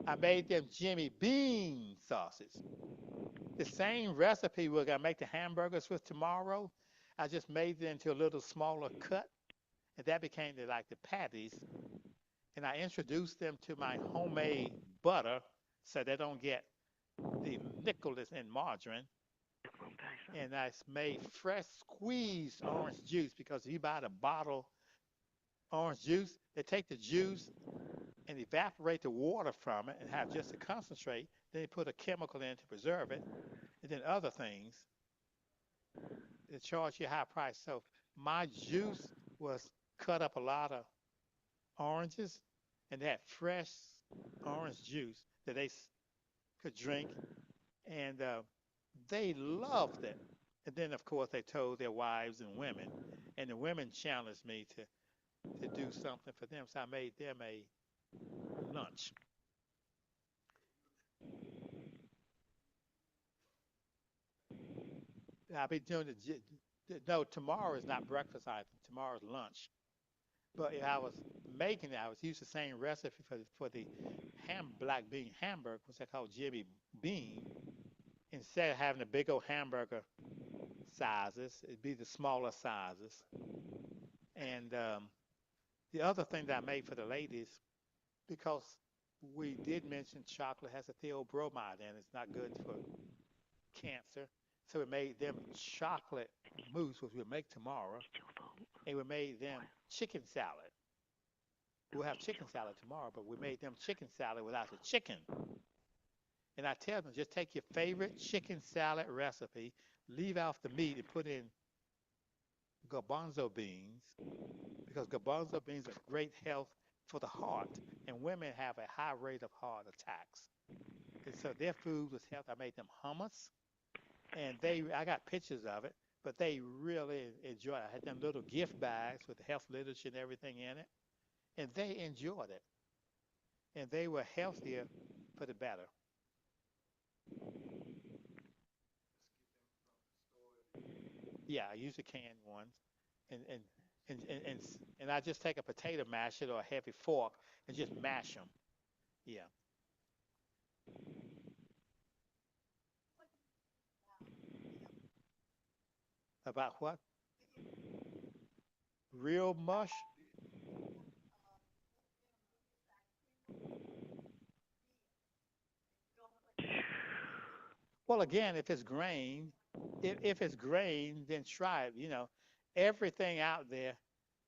I made them Jimmy Bean sausage. The same recipe we're gonna make the hamburgers with tomorrow. I just made it into a little smaller cut, and that became the patties. And I introduced them to my homemade butter, so they don't get the Nicholas and margarine. And I made fresh squeezed orange juice because if you buy the bottle orange juice, they take the juice and evaporate the water from it and have just a concentrate. Then they put a chemical in to preserve it, and then other things. They charge you a high price. So my juice was cut up a lot of oranges, and they had fresh orange juice that they could drink, and they loved it. And then, of course, they told their wives and women, and the women challenged me to do something for them. So I made them a lunch. I'll be doing no, tomorrow is not breakfast item. Tomorrow's lunch. But if I was making it, I was using the same recipe for the black bean hamburger, which I call Jimmy Bean. Instead of having the big old hamburger sizes, it'd be the smaller sizes. And the other thing that I made for the ladies, because we did mention chocolate has a theobromide in it. It's not good for cancer. So we made them chocolate mousse, which we'll make tomorrow, Still vote. and we made them What? chicken salad. We'll have chicken salad tomorrow, but we made them chicken salad without the chicken. And I tell them, just take your favorite chicken salad recipe, leave out the meat, and put in garbanzo beans, because garbanzo beans are great health for the heart, and women have a high rate of heart attacks. And so their food was healthy. I made them hummus, and I got pictures of it, but they really enjoyed it. I had them little gift bags with the health literature and everything in it, and they enjoyed it, and they were healthier for the better. Yeah, I use the canned ones, and and and I just take a potato masher or a heavy fork and just mash them. Yeah. About what? Real mush? Well, again, if it's grain, then try it. Everything out there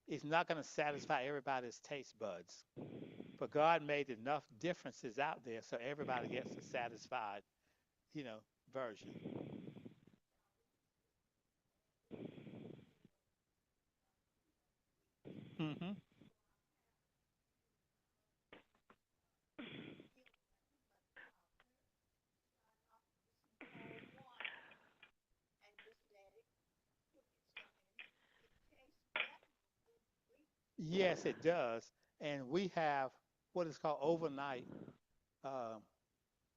is not going to satisfy everybody's taste buds. But God made enough differences out there so everybody gets a satisfied, you know, version. Hmm. Yes, it does. And we have what is called overnight um,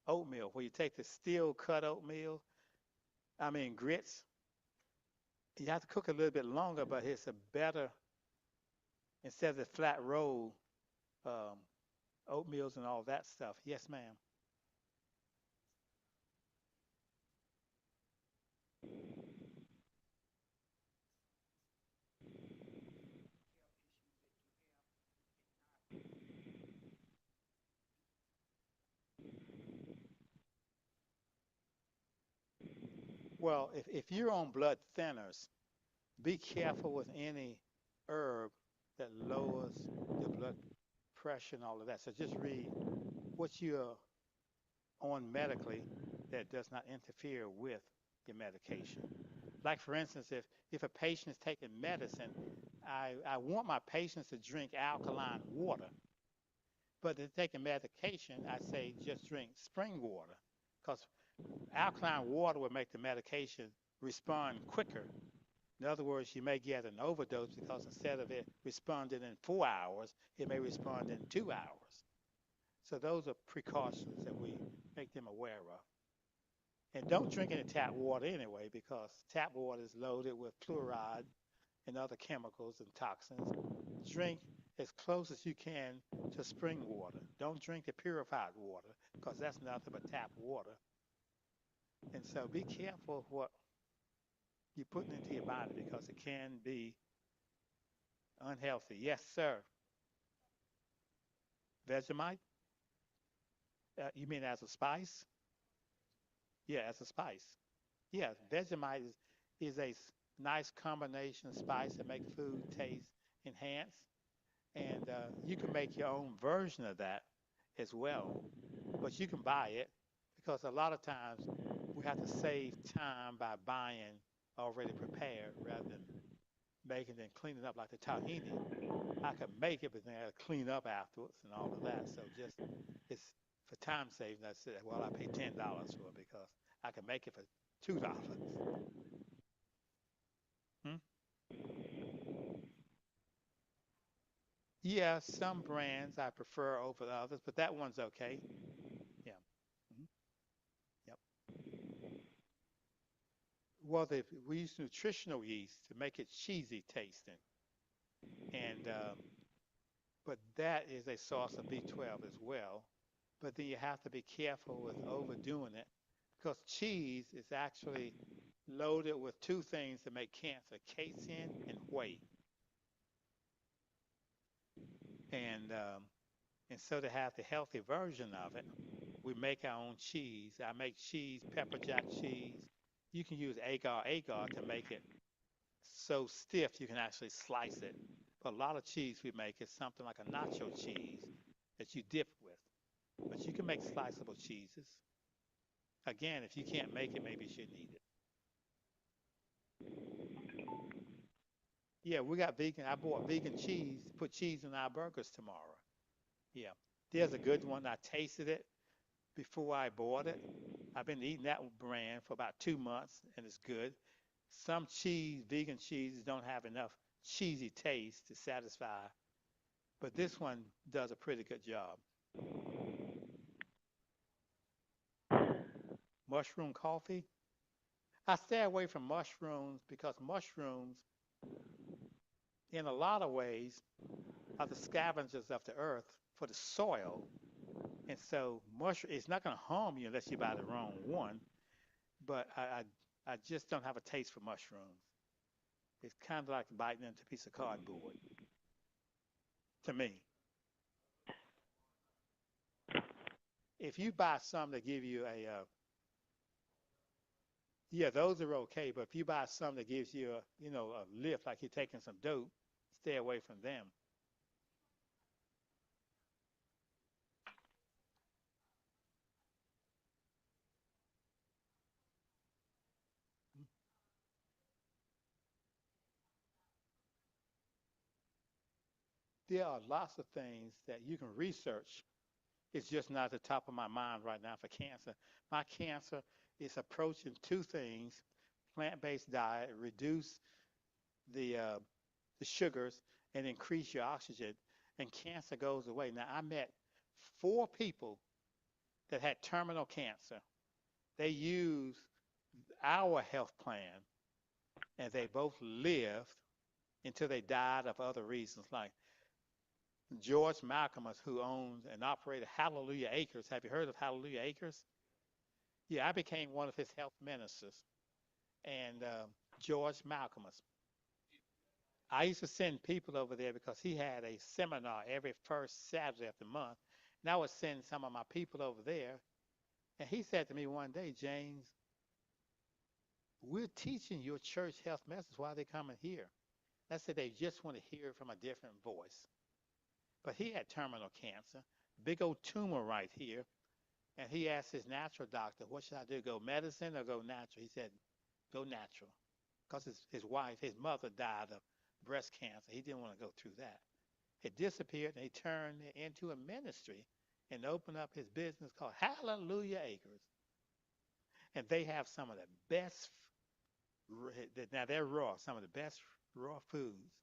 oatmeal, where you take the steel cut oatmeal, I mean grits. You have to cook a little bit longer, but it's a better, instead of the flat roll um, oatmeals and all that stuff. Yes, ma'am. Well, if you're on blood thinners, be careful with any herb that lowers your blood pressure and all of that. So just read what you're on medically that does not interfere with your medication. Like for instance, if a patient is taking medicine, I want my patients to drink alkaline water. But if they're taking medication, I say just drink spring water because alkaline water will make the medication respond quicker. In other words, you may get an overdose because instead of it responding in 4 hours, it may respond in 2 hours. So those are precautions that we make them aware of. And don't drink any tap water anyway because tap water is loaded with fluoride and other chemicals and toxins. Drink as close as you can to spring water. Don't drink the purified water because that's nothing but tap water. And so be careful what you're putting into your body because it can be unhealthy. Yes, sir. Vegemite? You mean as a spice? Yeah, as a spice. Yeah, Vegemite is a nice combination of spice that make food taste enhanced. And you can make your own version of that as well. But you can buy it because a lot of times we have to save time by buying already prepared rather than making and cleaning up like the tahini. I could make it, but then I got to clean up afterwards and all of that. So just it's for time saving. I said, well, I pay $10 for it because I can make it for $2. Hmm? Yeah, some brands I prefer over the others, but that one's okay. Yeah. Hmm. Yep. Well, we use nutritional yeast to make it cheesy tasting, and but that is a source of B12 as well. But then you have to be careful with overdoing it because cheese is actually loaded with two things that make cancer: casein and whey. And And so to have the healthy version of it, we make our own cheese. I make cheese, pepper jack cheese. You can use agar agar to make it so stiff you can actually slice it. But a lot of cheese we make is something like a nacho cheese that you dip with. But you can make sliceable cheeses. Again, if you can't make it, maybe you shouldn't eat it. Yeah, we got vegan. I bought vegan cheese to put cheese in our burgers tomorrow. Yeah, there's a good one. I tasted it before I bought it. I've been eating that brand for about 2 months, and it's good. Some cheese, vegan cheeses, don't have enough cheesy taste to satisfy, but this one does a pretty good job. Mushroom coffee. I stay away from mushrooms because mushrooms, in a lot of ways, are the scavengers of the earth for the soil. And so mushroom, it's not going to harm you unless you buy the wrong one. But I just don't have a taste for mushrooms. It's kind of like biting into a piece of cardboard to me. If you buy some that give you yeah, those are okay. But if you buy some that gives you a lift, like you're taking some dope, stay away from them. There are lots of things that you can research. It's just not at the top of my mind right now for cancer. My cancer is approaching two things: plant-based diet, reduce the uh, the sugars, and increase your oxygen, and cancer goes away. Now, I met 4 people that had terminal cancer. They used our health plan, and they both lived until they died of other reasons, like George Malcolm, who owns and operated Hallelujah Acres. Have you heard of Hallelujah Acres? Yeah, I became one of his health ministers. And George Malcolm. I used to send people over there because he had a seminar every first Saturday of the month. And I would send some of my people over there. And he said to me one day, James, we're teaching your church health message. Why are they coming here? I said they just want to hear it from a different voice. But he had terminal cancer, big old tumor right here. And he asked his natural doctor, what should I do? Go medicine or go natural? He said, go natural. Because his wife, his mother died of breast cancer. He didn't want to go through that. It disappeared and he turned it into a ministry and opened up his business called Hallelujah Acres. And they have some of the best, now they're raw, some of the best raw foods.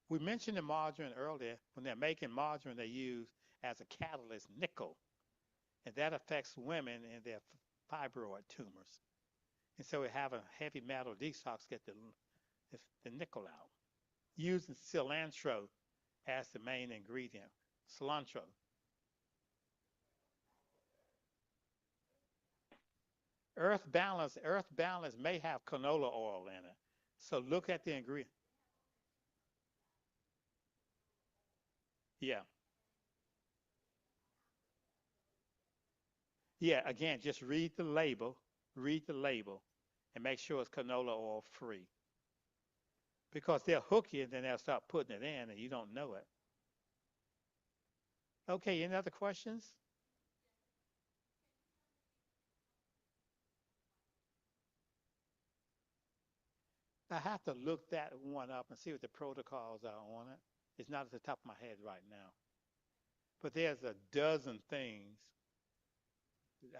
We mentioned the margarine earlier. When they're making margarine, they use as a catalyst nickel, and that affects women in their fibroid tumors. And so we have a heavy metal detox, get the nickel out. Using cilantro as the main ingredient. Cilantro. Earth Balance may have canola oil in it. So look at the ingredient. Yeah. Yeah, again, just read the label, and make sure it's canola oil free. Because they'll hook you and then they'll start putting it in and you don't know it. Okay, any other questions? I have to look that one up and see what the protocols are on it. It's not at the top of my head right now. But there's a dozen things,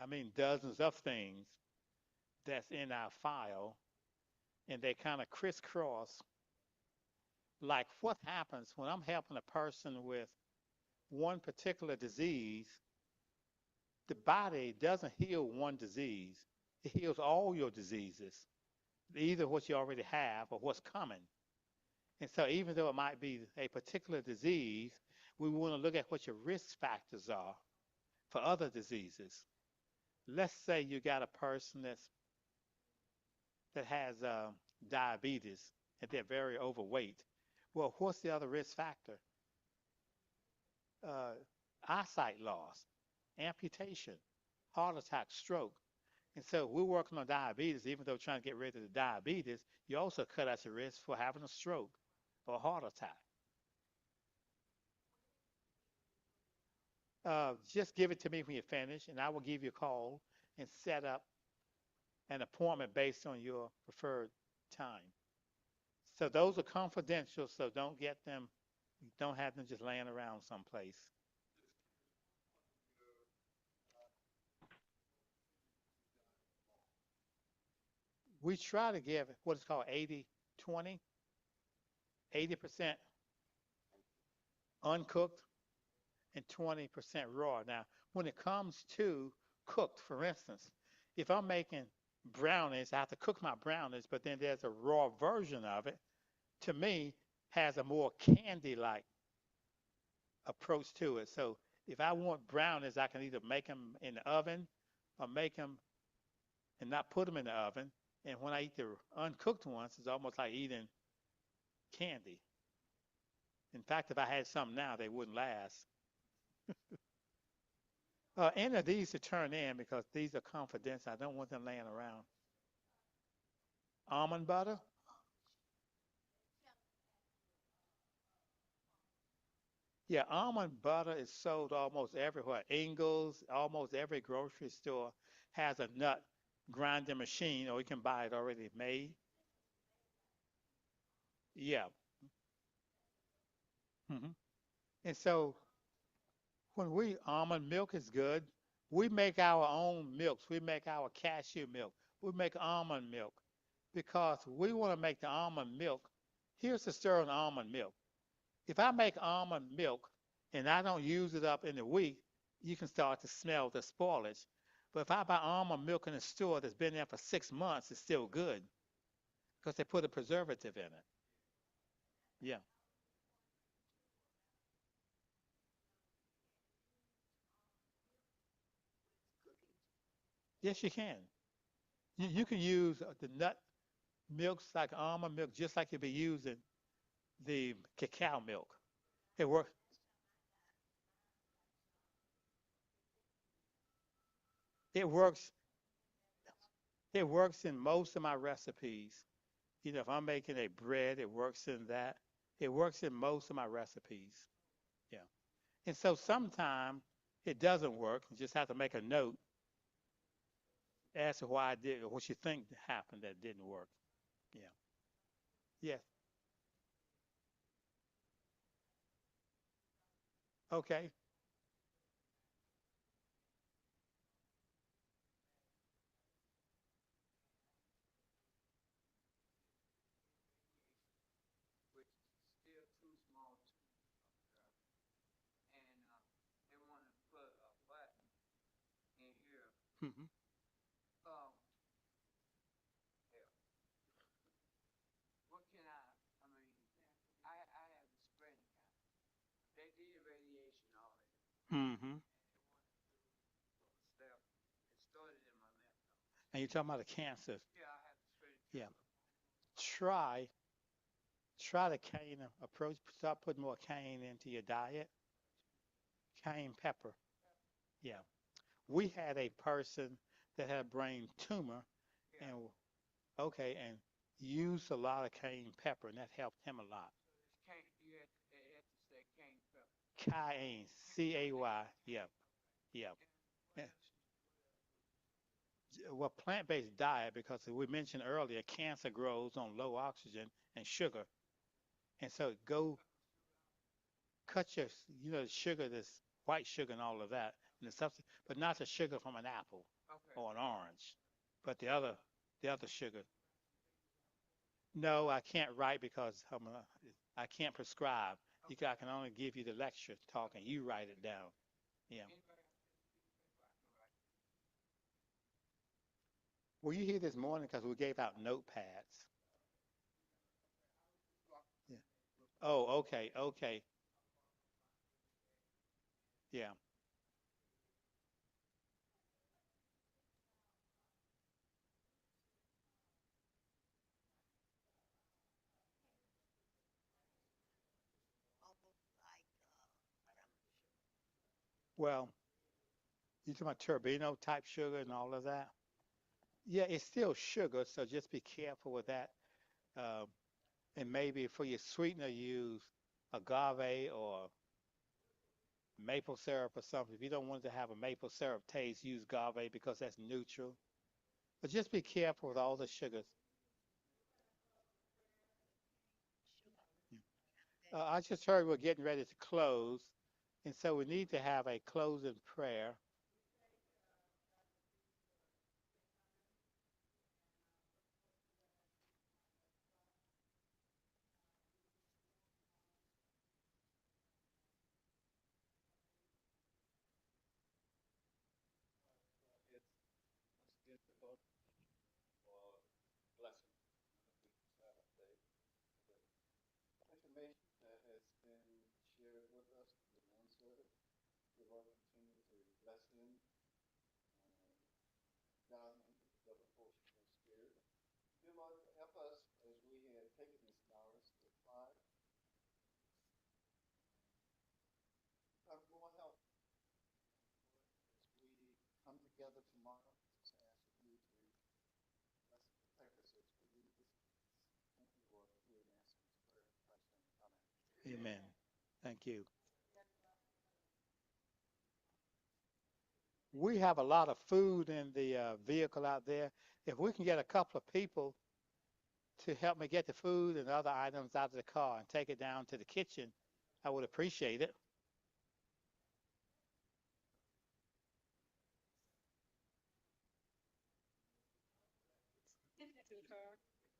I mean, dozens of things that's in our file, and they kind of crisscross. Like what happens when I'm helping a person with one particular disease, the body doesn't heal one disease, it heals all your diseases, either what you already have or what's coming. And so, even though it might be a particular disease, we want to look at what your risk factors are for other diseases. Let's say you got a person that has diabetes and they're very overweight. Well, what's the other risk factor? Uh, Eyesight loss, amputation, heart attack, stroke. And so we're working on diabetes, even though trying to get rid of the diabetes, you also cut out the risk for having a stroke or a heart attack. Just give it to me when you finish, and I will give you a call and set up an appointment based on your preferred time. So those are confidential, so don't have them just laying around someplace. We try to give what is called 80/20, 80% uncooked and 20% raw. Now, when it comes to cooked, for instance, if I'm making brownies, I have to cook my brownies, but then there's a raw version of it, to me, has a more candy-like approach to it. So if I want brownies, I can either make them in the oven or make them and not put them in the oven. And when I eat the uncooked ones, it's almost like eating candy. In fact, if I had some now, they wouldn't last. Any of these to turn in because these are confidential. I don't want them laying around. Almond butter? Yeah, almond butter is sold almost everywhere. Ingles, almost every grocery store has a nut grinding machine, or you can buy it already made. Yeah. Hmm. And so when we almond milk is good, we make our own milks. We make our cashew milk. We make almond milk because we want to make the almond milk. Here's the story on almond milk. If I make almond milk and I don't use it up in the week, you can start to smell the spoilage. But if I buy almond milk in a store that's been there for 6 months, it's still good because they put a preservative in it. Yeah. Yes, you can. You can use the nut milks like almond milk just like you'd be using the cacao milk. It works. It works. It works in most of my recipes. You know, if I'm making a bread, it works in that. It works in most of my recipes. Yeah. And so sometimes it doesn't work. You just have to make a note as to why I did, or what you think happened that didn't work. Yeah. Yes. Okay. Hmm. Hmm. And you're talking about a cancer. Yeah. Try, try the cane approach. Start putting more cane into your diet. Cayenne pepper. Yeah. We had a person that had a brain tumor and okay, and used a lot of cayenne pepper, and that helped him a lot. Cayenne, C-A-Y. Yep, yep. Yeah. Well, plant-based diet because we mentioned earlier, cancer grows on low oxygen and sugar, and so go cut your, the sugar, this white sugar and all of that, and the substance, but not the sugar from an apple or an orange, but the other sugar. No, I can't write because I can't prescribe. I can only give you the lecture talk and you write it down. Yeah. Were you here this morning because we gave out notepads? Yeah. Oh, okay, okay. Yeah. Well, you talking about turbino type sugar and all of that? Yeah, it's still sugar, so just be careful with that. Um, and maybe for your sweetener, use agave or maple syrup or something. If you don't want it to have a maple syrup taste, use agave because that's neutral. But just be careful with all the sugars. I just heard we're getting ready to close, and so we need to have a closing prayer. Amen. Thank you. We have a lot of food in the vehicle out there. If we can get a couple of people to help me get the food and other items out of the car and take it down to the kitchen, I would appreciate it.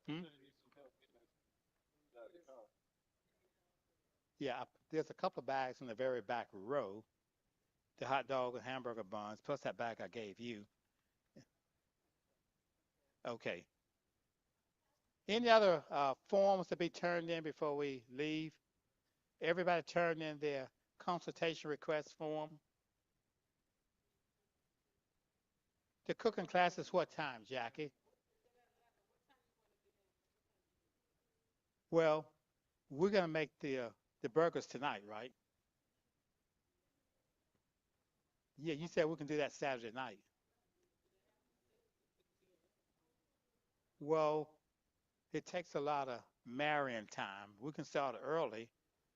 Hmm? Yeah, there's a couple of bags in the very back row, the hot dog and hamburger buns, plus that bag I gave you. Okay. Any other forms to be turned in before we leave? Everybody turned in their consultation request form. The cooking class is what time, Jackie? Well, we're gonna make the burgers tonight, right? Yeah, you said we can do that Saturday night. Well, it takes a lot of marrying time. We can start early,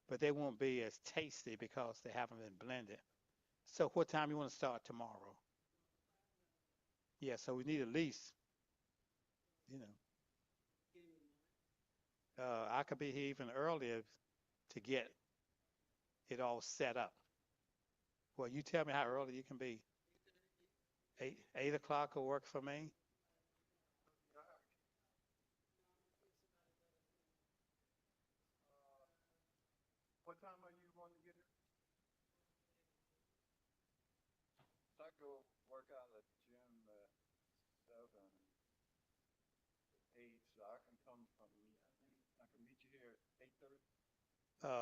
but they won't be as tasty because they haven't been blended. So what time you want to start tomorrow? Yeah, so we need at least, you know, I could be here even earlier to get it all set up. Well, you tell me how early you can be. 8 o'clock will work for me.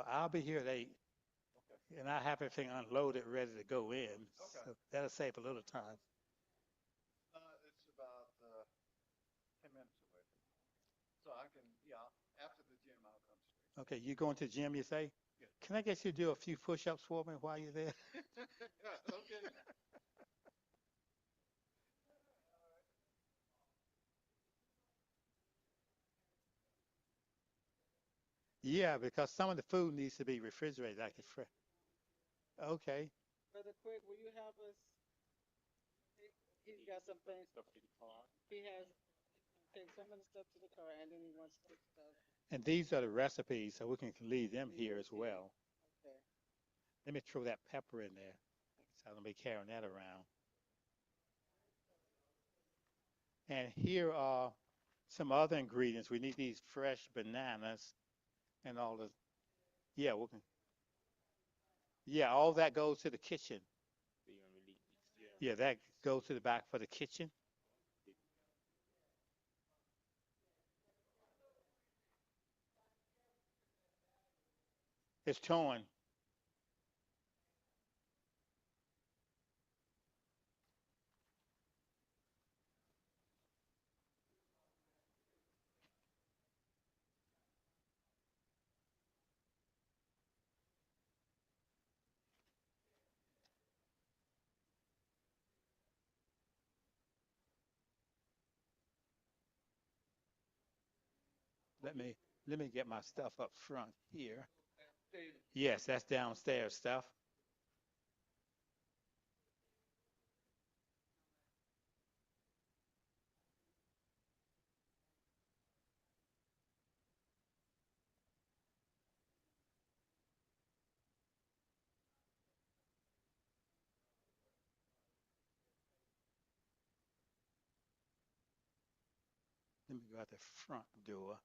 I'll be here at 8, and I have everything unloaded, ready to go in. So that'll save a little time. Okay, you going to the gym, you say? Can I get you to do a few push-ups for me while you're there? Yeah, because some of the food needs to be refrigerated, like it's fresh. Okay. And these are the recipes, so we can leave them here as well. Let me throw that pepper in there, so I don't be carrying that around. And here are some other ingredients. We need these fresh bananas and all the, yeah, we can, yeah, all that goes to the kitchen. Yeah, that goes to the back for the kitchen. It's torn. Let me let me get my stuff up front here. Yes, that's downstairs stuff. Let me go out the front door.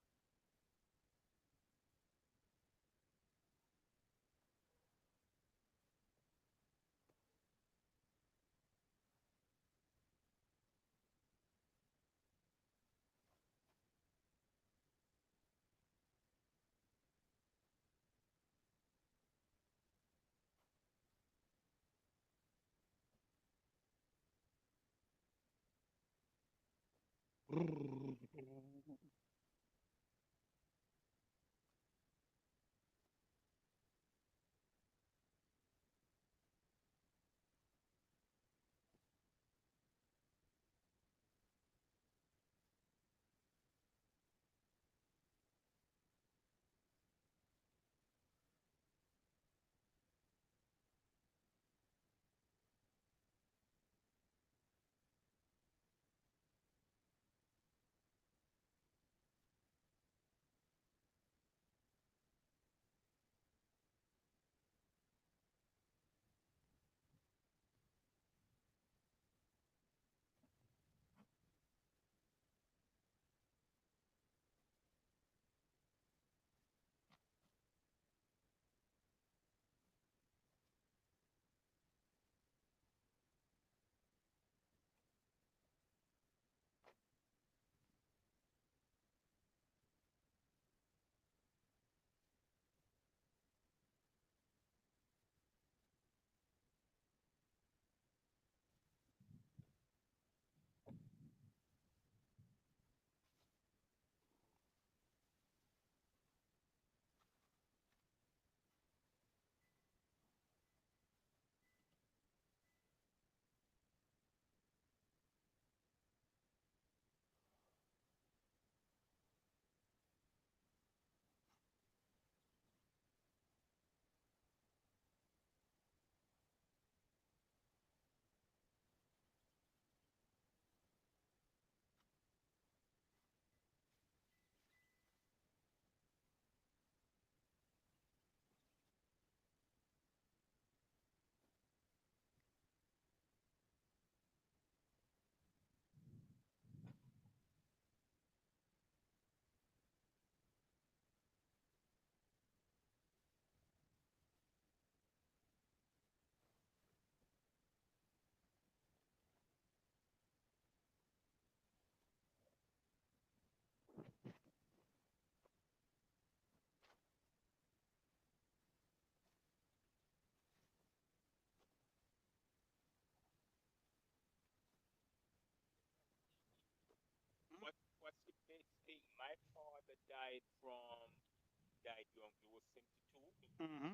Hmm.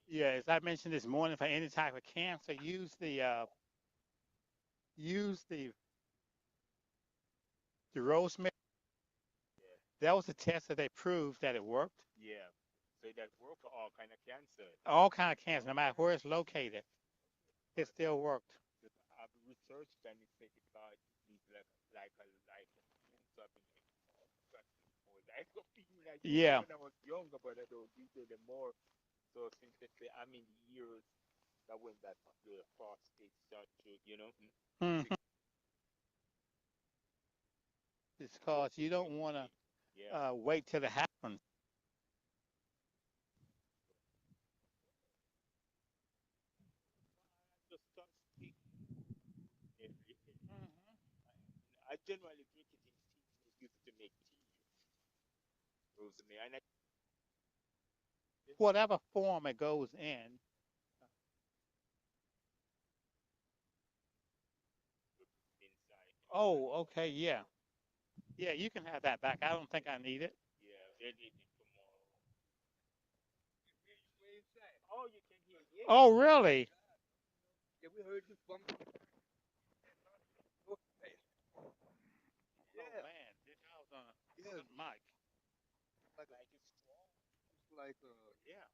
Yeah, as I mentioned this morning, for any type of cancer, use the rosemary. That was a test that they proved that it worked. All kind of cancer, no matter where it's located, it still worked. Yeah. Hmm. It's because you don't want to wait till it happens. Whatever form it goes in. Oh, okay, yeah. Yeah, you can have that back. I don't think I need it. Oh, really? Oh man, this I was on a good mic. Yeah.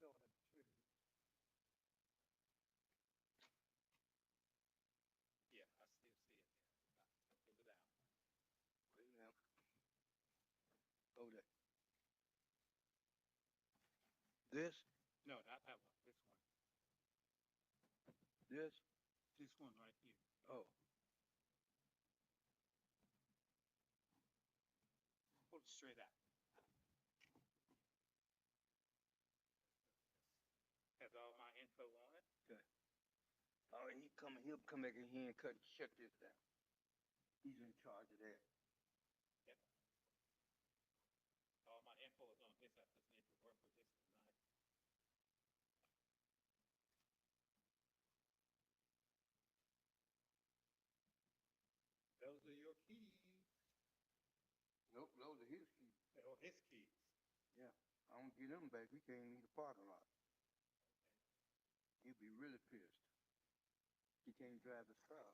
Yeah, I still see it. Pull it out. Wait now. Hold it. This, No, not that one. This one. this, This one right here. oh, Pull it straight out. Has all my info on it. oh, he'll come back in here and shut this down. He's in charge of that. Yep. All my info is on this. I just need to work with this tonight. Those are your keys. Nope, those are his keys. Oh, his keys. Yeah, I don't get them back. We can't leave the parking lot. He'll be really pissed. He can't drive his car.